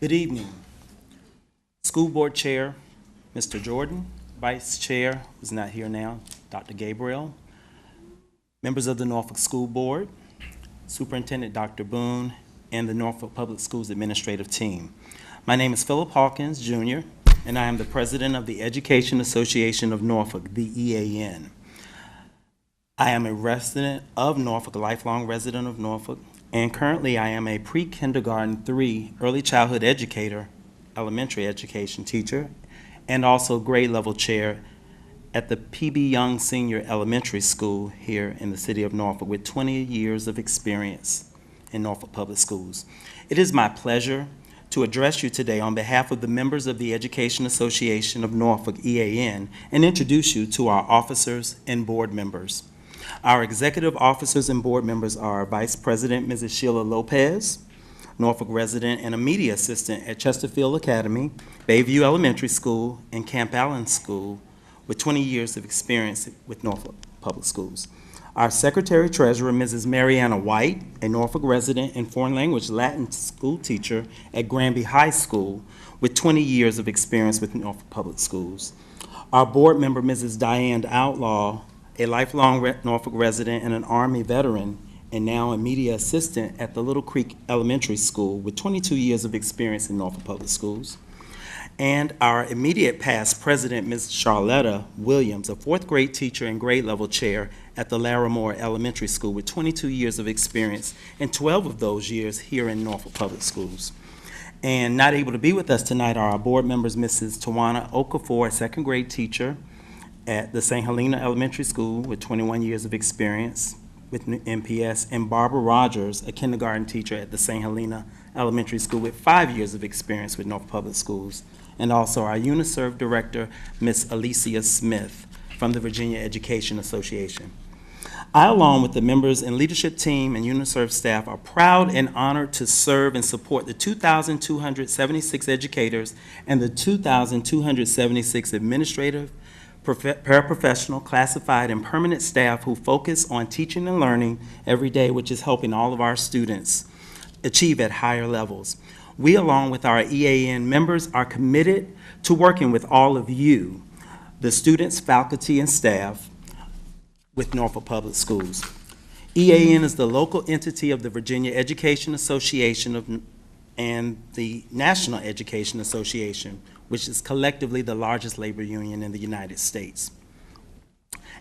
S11: Good evening. School Board Chair, Mr. Jordan, Vice Chair, who's not here now, Dr. Gabriel, members of the Norfolk School Board, Superintendent Dr. Boone, and the Norfolk Public Schools administrative team. My name is Phillip Hawkins, Jr., and I am the president of the Education Association of Norfolk, the EAN. I am a resident of Norfolk, a lifelong resident of Norfolk, and currently I am a pre-kindergarten 3 early childhood educator, elementary education teacher, and also grade level chair at the P.B. Young Senior Elementary School here in the city of Norfolk with 20 years of experience in Norfolk Public Schools. It is my pleasure to address you today on behalf of the members of the Education Association of Norfolk, EAN, and introduce you to our officers and board members. Our executive officers and board members are Vice President Mrs. Sheila Lopez, Norfolk resident and a media assistant at Chesterfield Academy, Bayview Elementary School, and Camp Allen School, with 20 years of experience with Norfolk Public Schools. Our Secretary-Treasurer, Mrs. Mariana White, a Norfolk resident and foreign language Latin school teacher at Granby High School, with 20 years of experience with Norfolk Public Schools. Our board member, Mrs. Diane Outlaw, a lifelong Norfolk resident and an Army veteran, and now a media assistant at the Little Creek Elementary School, with 22 years of experience in Norfolk Public Schools. And our immediate past president, Ms. Charlotta Williams, a 4th grade teacher and grade level chair at the Larimore Elementary School with 22 years of experience, and 12 of those years here in Norfolk Public Schools. And not able to be with us tonight are our board members, Mrs. Tawana Okafor, a 2nd grade teacher at the St. Helena Elementary School with 21 years of experience with NPS, and Barbara Rogers, a kindergarten teacher at the St. Helena Elementary School with 5 years of experience with Norfolk Public Schools. And also our UNISERV director, Ms. Alicia Smith from the Virginia Education Association. I, along with the members and leadership team and UNISERV staff, are proud and honored to serve and support the 2,276 educators and the 2,276 administrative, paraprofessional, classified, and permanent staff who focus on teaching and learning every day, which is helping all of our students achieve at higher levels. We, along with our EAN members, are committed to working with all of you, the students, faculty, and staff with Norfolk Public Schools. EAN is the local entity of the Virginia Education Association and the National Education Association, which is collectively the largest labor union in the United States.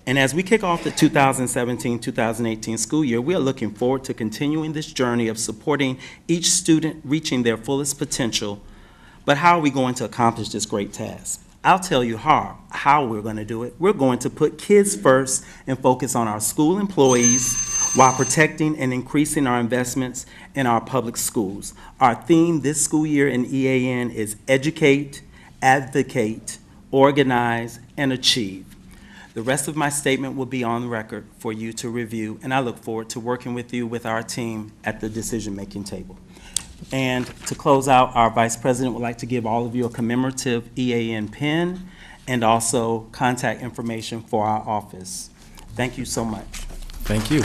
S11: And as we kick off the 2017-2018 school year, we are looking forward to continuing this journey of supporting each student reaching their fullest potential. But how are we going to accomplish this great task? I'll tell you how we're going to do it. We're going to put kids first and focus on our school employees while protecting and increasing our investments in our public schools. Our theme this school year in EAN is educate, advocate, organize, and achieve. The rest of my statement will be on record for you to review, and I look forward to working with you with our team at the decision-making table. And to close out, our Vice President would like to give all of you a commemorative EAN pin and also contact information for our office. Thank you so much.
S1: Thank you.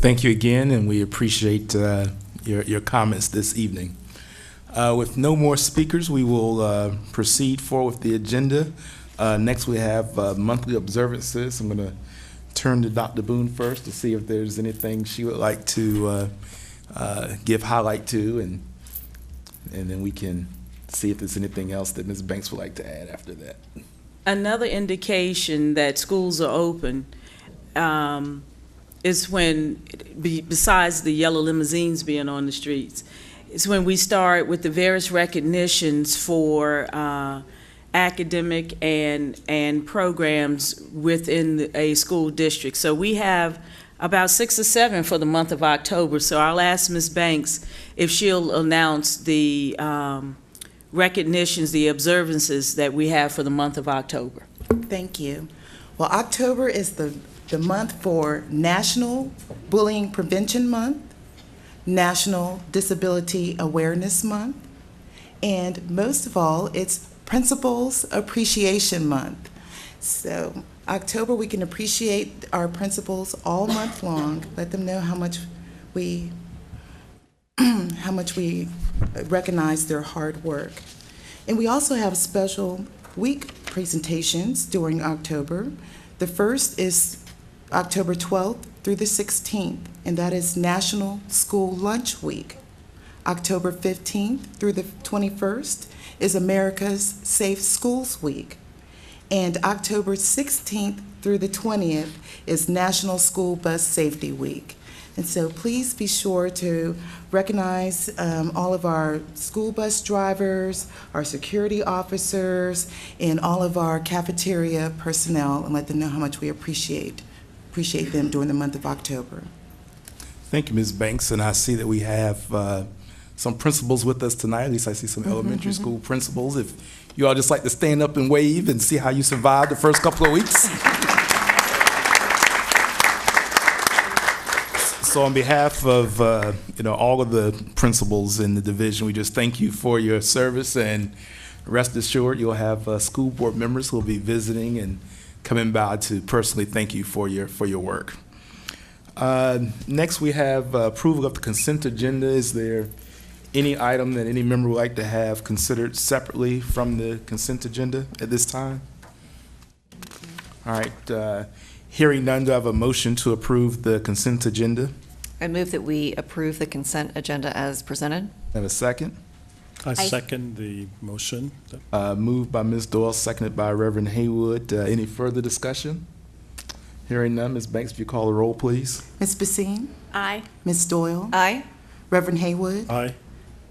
S1: Thank you again, and we appreciate your comments this evening. With no more speakers, we will proceed forward with the agenda. Next, we have monthly observances. I'm going to turn to Dr. Boone first to see if there's anything she would like to give highlight to, and then we can see if there's anything else that Ms. Banks would like to add after that.
S7: Another indication that schools are open is when, besides the yellow limousines being on the streets, it's when we start with the various recognitions for academic and programs within a school district. So we have about 6 or 7 for the month of October. So I'll ask Ms. Banks if she'll announce the recognitions, the observances that we have for the month of October.
S4: Thank you. Well, October is the month for National Bullying Prevention Month, National Disability Awareness Month, and most of all, it's Principals Appreciation Month. So October, we can appreciate our principals all month long, let them know how much we recognize their hard work. And we also have special week presentations during October. The first is October 12th through the 16th, and that is National School Lunch Week. October 15th through the 21st is America's Safe Schools Week. And October 16th through the 20th is National School Bus Safety Week. And so please be sure to recognize all of our school bus drivers, our security officers, and all of our cafeteria personnel, and let them know how much we appreciate them during the month of October.
S1: Thank you, Ms. Banks. And I see that we have some principals with us tonight. At least I see some elementary school principals. If you all just like to stand up and wave and see how you survived the first couple of weeks. So on behalf of all of the principals in the division, we just thank you for your service, and rest assured you'll have school board members who will be visiting and coming by to personally thank you for your work. Next, we have approval of the consent agenda. Is there any item that any member would like to have considered separately from the consent agenda at this time? All right. Hearing none, do I have a motion to approve the consent agenda?
S12: I move that we approve the consent agenda as presented.
S1: Have a second?
S13: I second the motion.
S1: Moved by Ms. Doyle, seconded by Reverend Haywood. Any further discussion? Hearing none, Ms. Banks, if you call the roll, please.
S4: Ms. Basine?
S12: Aye.
S4: Ms. Doyle?
S12: Aye.
S4: Reverend Haywood?
S13: Aye.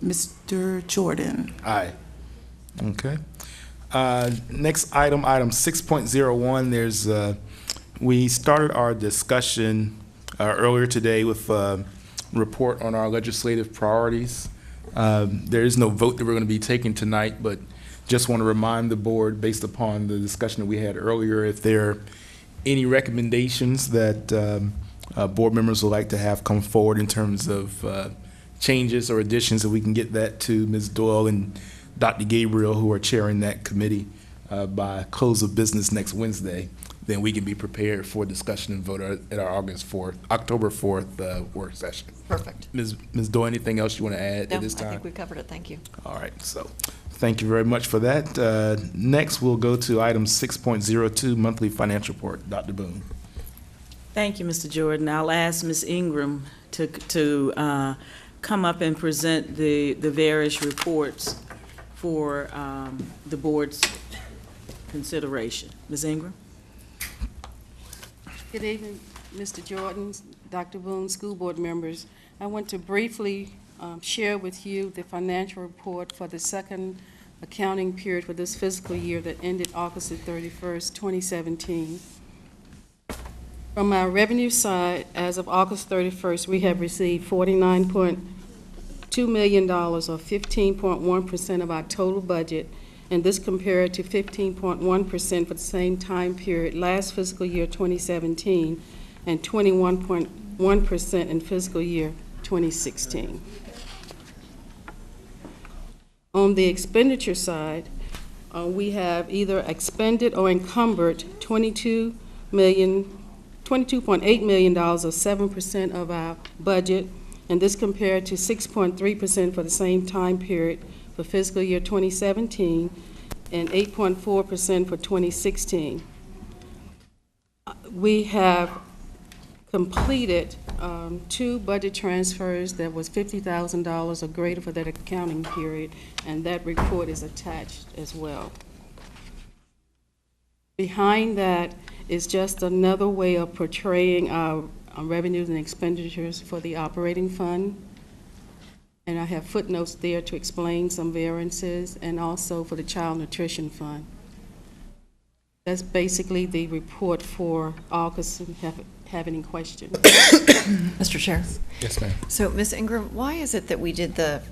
S4: Mr. Jordan?
S1: Aye. Okay. Next item 6.01. We started our discussion earlier today with a report on our legislative priorities. There is no vote that we're going to be taking tonight, but just want to remind the board, based upon the discussion that we had earlier, if there are any recommendations that board members would like to have come forward in terms of changes or additions, that we can get that to Ms. Doyle and Dr. Gabriel, who are chairing that committee, by close of business next Wednesday. Then we can be prepared for discussion and vote at our October 4th work session.
S12: Perfect.
S1: Ms. Doyle, anything else you want to add at this time?
S12: I think we covered it. Thank you.
S1: All right. So thank you very much for that. Next, we'll go to item 6.02, monthly financial report. Dr. Boone.
S7: Thank you, Mr. Jordan. I'll ask Ms. Ingram to come up and present the various reports for the board's consideration. Ms. Ingram?
S14: Good evening, Mr. Jordan, Dr. Boone, school board members. I want to briefly share with you the financial report for the second accounting period for this fiscal year that ended August the 31st, 2017. From our revenue side, as of August 31st, we have received $49.2 million, or 15.1% of our total budget, and this compared to 15.1% for the same time period last fiscal year 2017 and 21.1% in fiscal year 2016. On the expenditure side, we have either expended or encumbered $22.8 million, or 7% of our budget, and this compared to 6.3% for the same time period for fiscal year 2017 and 8.4% for 2016. We have completed 2 budget transfers that was $50,000 or greater for that accounting period, and that report is attached as well. Behind that is just another way of portraying our revenues and expenditures for the operating fund. And I have footnotes there to explain some variances, and also for the child nutrition fund. That's basically the report for August. Have any questions?
S12: Mr. Chair.
S1: Yes, ma'am.
S12: So, Ms. Ingram, why is it that we did the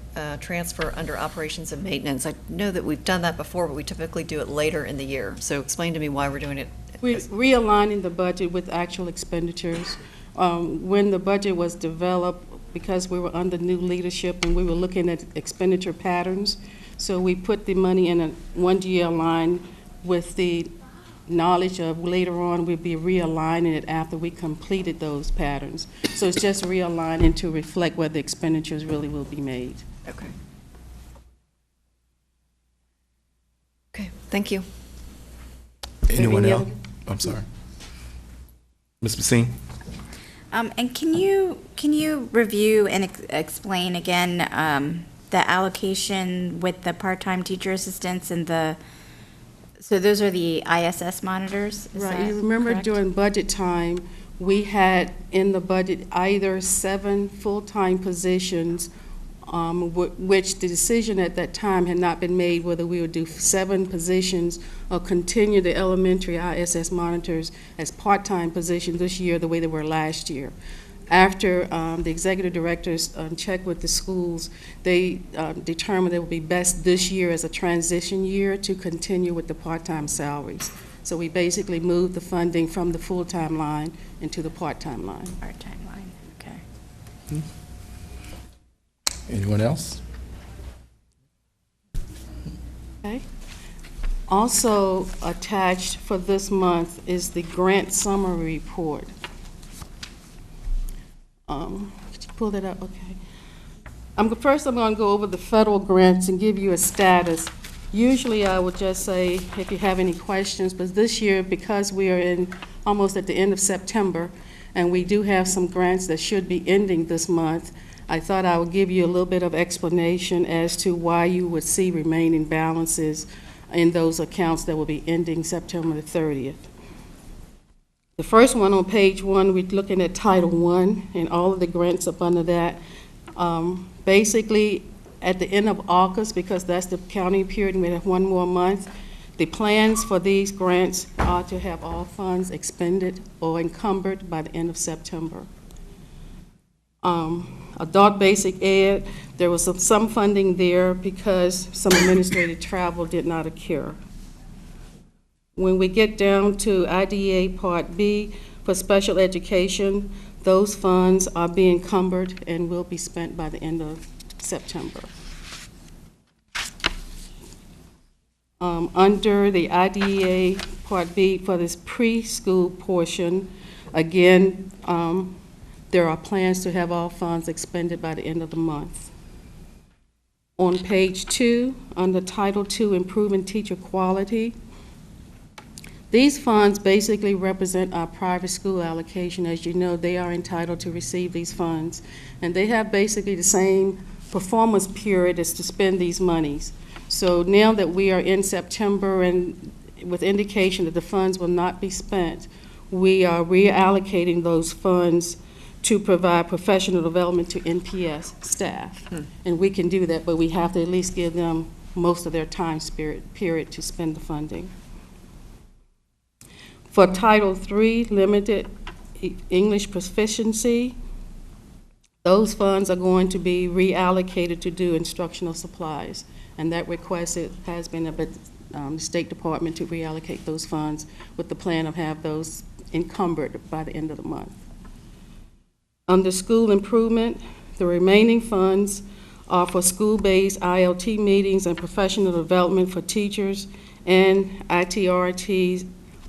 S12: transfer under operations and maintenance? I know that we've done that before, but we typically do it later in the year. So explain to me why we're doing it.
S14: We're realigning the budget with actual expenditures. When the budget was developed, because we were under new leadership and we were looking at expenditure patterns, so we put the money in a one-year line with the knowledge of later on, we'll be realigning it after we completed those patterns. So it's just realigning to reflect where the expenditures really will be made.
S12: Okay. Okay, thank you.
S1: Anyone
S14: any
S1: else?
S14: other-
S1: I'm sorry. Ms. Messine?
S15: And can you review and explain again the allocation with the part-time teacher assistants and so those are the ISS monitors? Is
S14: Right,
S15: that
S14: you remember
S15: correct?
S14: during budget time, we had in the budget either 7 full-time positions, which the decision at that time had not been made whether we would do 7 positions or continue the elementary ISS monitors as part-time positions this year the way they were last year. After the executive directors checked with the schools, they determined it would be best this year as a transition year to continue with the part-time salaries. So we basically moved the funding from the full-time line into the part-time line.
S15: Part-time line, okay.
S1: Anyone else?
S14: Okay. Also attached for this month is the grant summary report. Could you pull that up? Okay. First, I'm going to go over the federal grants and give you a status. Usually, I would just say if you have any questions, but this year, because we are almost at the end of September, and we do have some grants that should be ending this month, I thought I would give you a little bit of explanation as to why you would see remaining balances in those accounts that will be ending September the 30th. The first one on page 1, we're looking at Title I and all of the grants up under that. Basically, at the end of August, because that's the counting period and we have 1 more month, the plans for these grants are to have all funds expended or encumbered by the end of September. Adult basic ed, there was some funding there because some administrative travel did not occur. When we get down to IDEA Part B for special education, those funds are being encumbered and will be spent by the end of September. Under the IDEA Part B for this preschool portion, again, there are plans to have all funds expended by the end of the month. On page 2, under Title II, Improving Teacher Quality, these funds basically represent our private school allocation. As you know, they are entitled to receive these funds, and they have basically the same performance period as to spend these monies. So now that we are in September and with indication that the funds will not be spent, we are reallocating those funds to provide professional development to NPS staff. And we can do that, but we have to at least give them most of their time period to spend the funding. For Title III, limited English proficiency, those funds are going to be reallocated to do instructional supplies. And that request has been at the State Department to reallocate those funds with the plan of have those encumbered by the end of the month. Under school improvement, the remaining funds are for school-based ILT meetings and professional development for teachers and ITRTs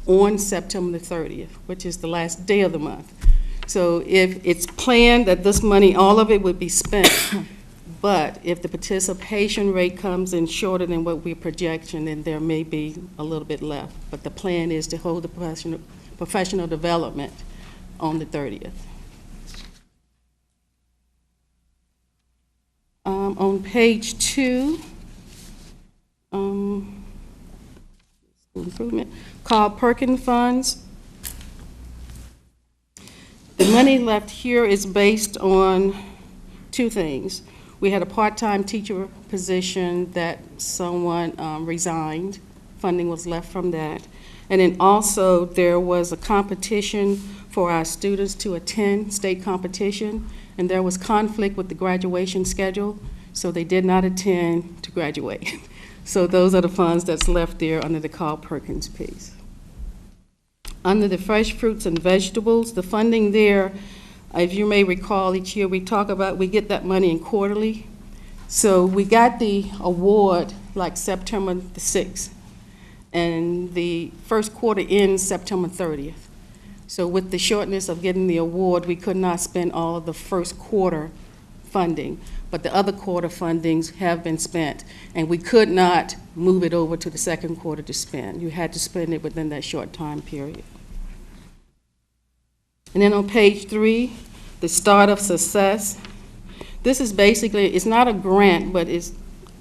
S14: on September the 30th, which is the last day of the month. So if it's planned that this money, all of it would be spent, but if the participation rate comes in shorter than what we're projecting, then there may be a little bit left. But the plan is to hold the professional development on the 30th. On page 2, improvement, Carl Perkins funds. The money left here is based on 2 things. We had a part-time teacher position that someone resigned. Funding was left from that. And then also there was a competition for our students to attend state competition, and there was conflict with the graduation schedule, so they did not attend to graduate. So those are the funds that's left there under the Carl Perkins piece. Under the fresh fruits and vegetables, the funding there, if you may recall, each year we talk about, we get that money in quarterly. So we got the award like September the 6th. and the first quarter ends September 30th. So with the shortness of getting the award, we could not spend all of the first quarter funding, but the other quarter fundings have been spent, and we could not move it over to the second quarter to spend. You had to spend it within that short time period. And then on page 3, the start of success. This is basically, it's not a grant, but it's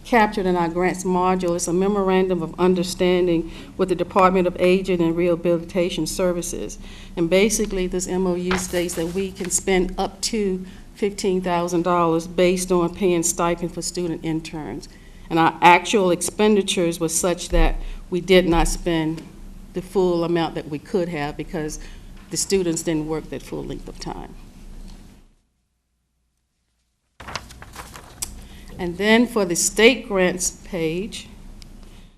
S14: captured in our grants module. It's a memorandum of understanding with the Department of Aging and Rehabilitation Services. And basically, this MOU states that we can spend up to $15,000 based on paying stipend for student interns. And our actual expenditures was such that we did not spend the full amount that we could have because the students didn't work that full length of time. And then for the state grants page,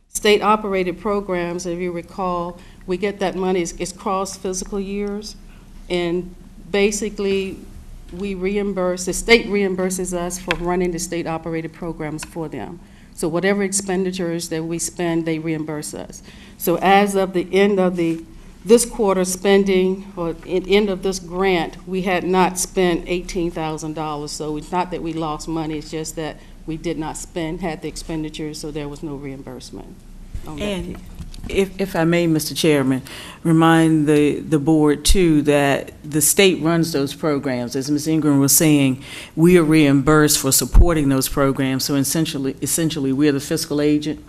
S14: state operated programs, if you recall, we get that money, it's cross fiscal years, and basically we reimburse, the state reimburses us for running the state operated programs for them. So whatever expenditures that we spend, they reimburse us. So as of the end of this quarter spending, or end of this grant, we had not spent $18,000. So it's not that we lost money, it's just that we did not had the expenditures, so there was no reimbursement on that
S7: And
S14: piece.
S7: if I may, Mr. Chairman, remind the board too that the state runs those programs. As Ms. Ingram was saying, we are reimbursed for supporting those programs. So essentially we're the fiscal agent.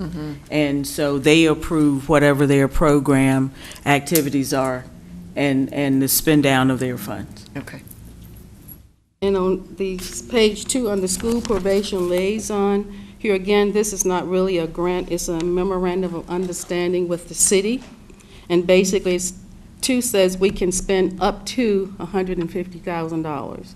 S7: And so they approve whatever their program activities are and the spend down of their funds.
S12: Okay.
S14: And on the page 2, on the school probation liaison, here again, this is not really a grant, it's a memorandum of understanding with the city. And basically, 2 says we can spend up to $150,000.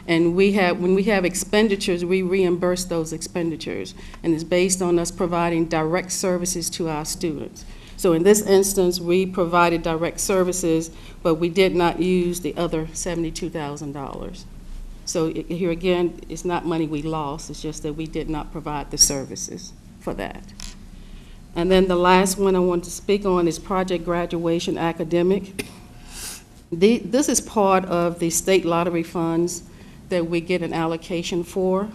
S14: And when we have expenditures, we reimburse those expenditures. And it's based on us providing direct services to our students. So in this instance, we provided direct services, but we did not use the other $72,000. So here again, it's not money we lost, it's just that we did not provide the services for that. And then the last one I want to speak on is Project Graduation Academic. This is part of the state lottery funds that we get an allocation for.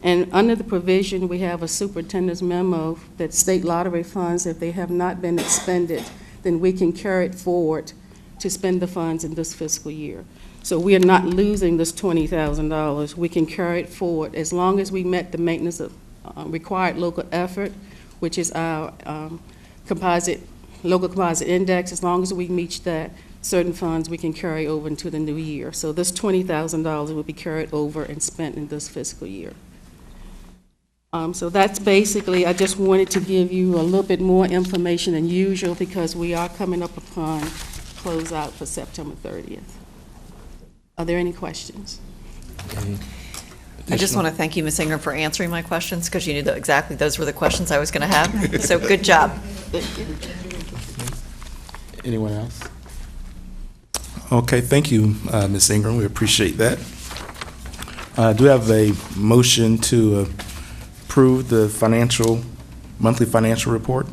S14: And under the provision, we have a superintendent's memo that state lottery funds, if they have not been expended, then we can carry it forward to spend the funds in this fiscal year. So we are not losing this $20,000. We can carry it forward as long as we met the maintenance of required local effort, which is our local composite index. As long as we meet that, certain funds we can carry over into the new year. So this $20,000 will be carried over and spent in this fiscal year. So that's basically, I just wanted to give you a little bit more information than usual because we are coming up upon closeout for September 30th. Are there any questions?
S12: I just want to thank you, Ms. Ingram, for answering my questions because you knew that exactly those were the questions I was going to have. So good job.
S1: Anyone else? Okay, thank you, Ms. Ingram. We appreciate that. Do we have a motion to approve the monthly financial report?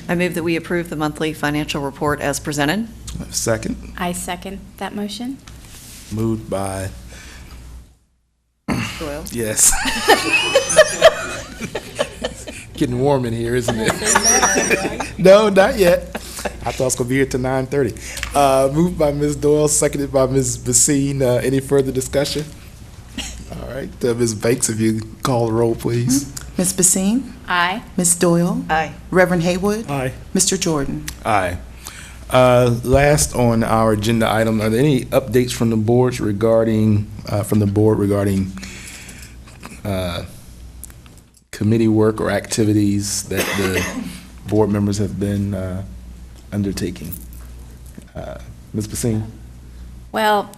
S12: I move that we approve the monthly financial report as presented.
S1: Second.
S15: I second that motion.
S1: Moved by
S12: Doyle.
S1: Yes. Getting warm in here, isn't it? No, not yet. I thought I was going to be here till 9:30. Moved by Ms. Doyle, seconded by Ms. Basine. Any further discussion? All right. Ms. Banks, if you call the roll, please.
S4: Ms. Basine?
S15: Aye.
S4: Ms. Doyle?
S12: Aye.
S4: Reverend Haywood?
S13: Aye.
S4: Mr. Jordan?
S1: Aye. Last on our agenda item, are there any updates from the board regarding committee work or activities that the board members have been undertaking? Ms. Basine?
S15: Well,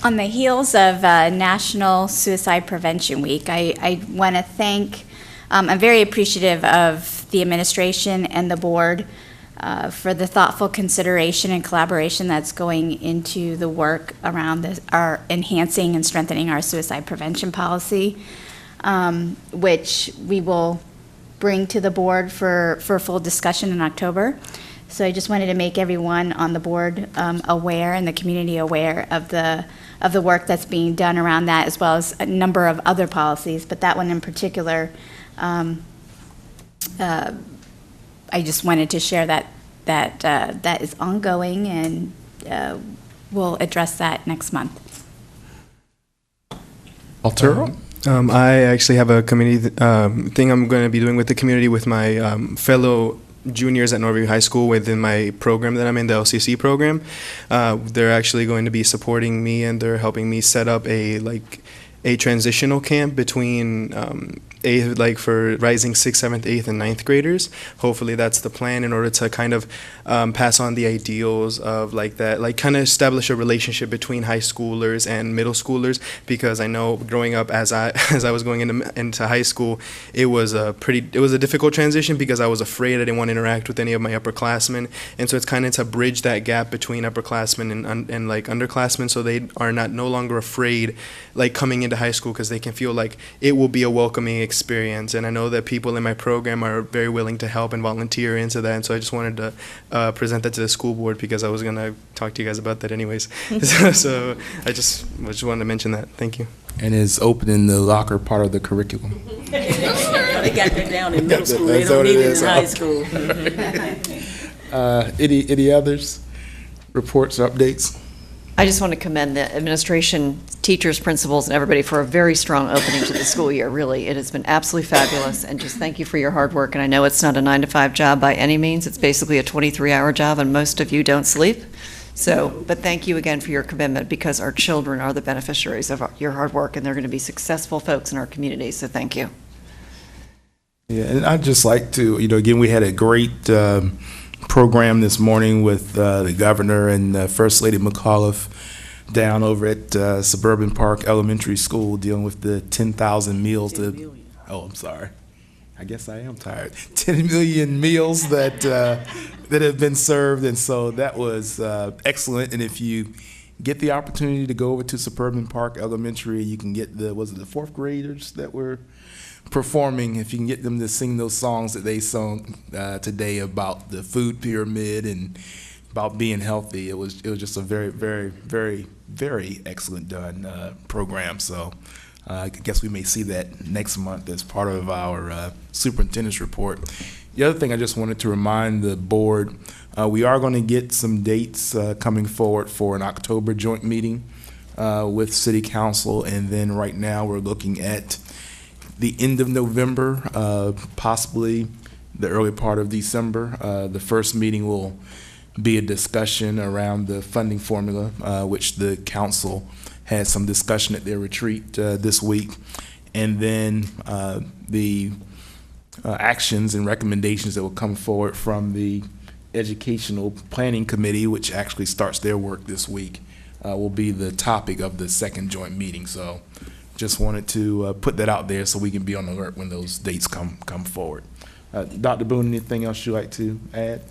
S15: on the heels of National Suicide Prevention Week, I want to thank, I'm very appreciative of the administration and the board for the thoughtful consideration and collaboration that's going into the work around our enhancing and strengthening our suicide prevention policy, which we will bring to the board for full discussion in October. So I just wanted to make everyone on the board aware and the community aware of the work that's being done around that, as well as a number of other policies, but that one in particular, I just wanted to share that is ongoing, and we'll address that next month.
S1: Arturo?
S9: I actually have a community thing I'm going to be doing with the community with my fellow juniors at Norfolk High School within my program that I'm in, the LCC program. They're actually going to be supporting me, and they're helping me set up a transitional camp between for rising 6th, 7th, 8th, and 9th graders. Hopefully that's the plan, in order to kind of pass on the ideals of kind of establish a relationship between high schoolers and middle schoolers, because I know growing up as I was going into high school, it was a difficult transition, because I was afraid. I didn't want to interact with any of my upperclassmen, and so it's kind of to bridge that gap between upperclassmen and underclassmen, so they are no longer afraid coming into high school, because they can feel like it will be a welcoming experience. And I know that people in my program are very willing to help and volunteer into that, and so I just wanted to present that to the school board, because I was going to talk to you guys about that anyways. So I just wanted to mention that. Thank you.
S1: And is opening the locker part of the curriculum?
S7: They got that down in middle school. They don't need it in high school.
S1: Any others? Reports or updates?
S12: I just want to commend the administration, teachers, principals, and everybody for a very strong opening to the school year. Really, it has been absolutely fabulous, and just thank you for your hard work. And I know it's not a 9-to-5 job by any means. It's basically a 23-hour job, and most of you don't sleep. So, but thank you again for your commitment, because our children are the beneficiaries of your hard work, and they're going to be successful folks in our community. So thank you.
S1: Yeah, and I'd just like to, again, we had a great program this morning with the governor and First Lady McAuliffe down over at Suburban Park Elementary School, dealing with the 10,000 meals. I'm sorry. I guess I am tired. 10 million meals that have been served, and so that was excellent. And if you get the opportunity to go over to Suburban Park Elementary, you can get the fourth graders that were performing, if you can get them to sing those songs that they sung today about the food pyramid and about being healthy. It was just a very, very, very, very excellent done program. So I guess we may see that next month as part of our Superintendents Report. The other thing I just wanted to remind the board, we are going to get some dates coming forward for an October joint meeting with City Council, and then right now we're looking at the end of November, possibly the early part of December. The first meeting will be a discussion around the funding formula, which the council had some discussion at their retreat this week. And then the actions and recommendations that will come forward from the Educational Planning Committee, which actually starts their work this week, will be the topic of the second joint meeting. So just wanted to put that out there so we can be on alert when those dates come forward. Dr. Boone, anything else you'd like to add?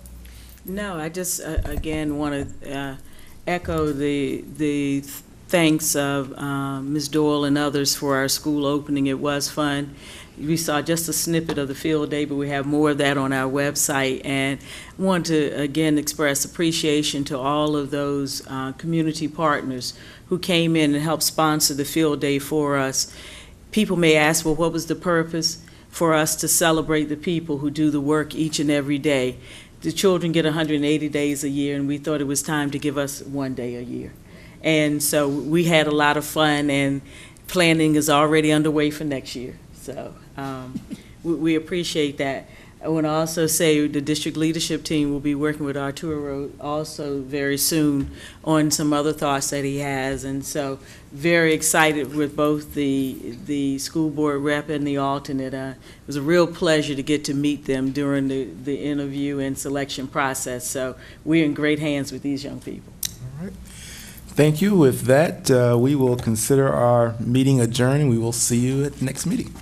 S7: No, I just, again, want to echo the thanks of Ms. Doyle and others for our school opening. It was fun. We saw just a snippet of the field day, but we have more of that on our website. And want to, again, express appreciation to all of those community partners who came in and helped sponsor the field day for us. People may ask, well, what was the purpose? For us to celebrate the people who do the work each and every day. The children get 180 days a year, and we thought it was time to give us one day a year. And so we had a lot of fun, and planning is already underway for next year. So we appreciate that. I want to also say the district leadership team will be working with Arturo also very soon on some other thoughts that he has, and so very excited with both the school board rep and the alternate. It was a real pleasure to get to meet them during the interview and selection process, so we're in great hands with these young people.
S1: All right. Thank you. With that, we will consider our meeting adjourned. We will see you at the next meeting.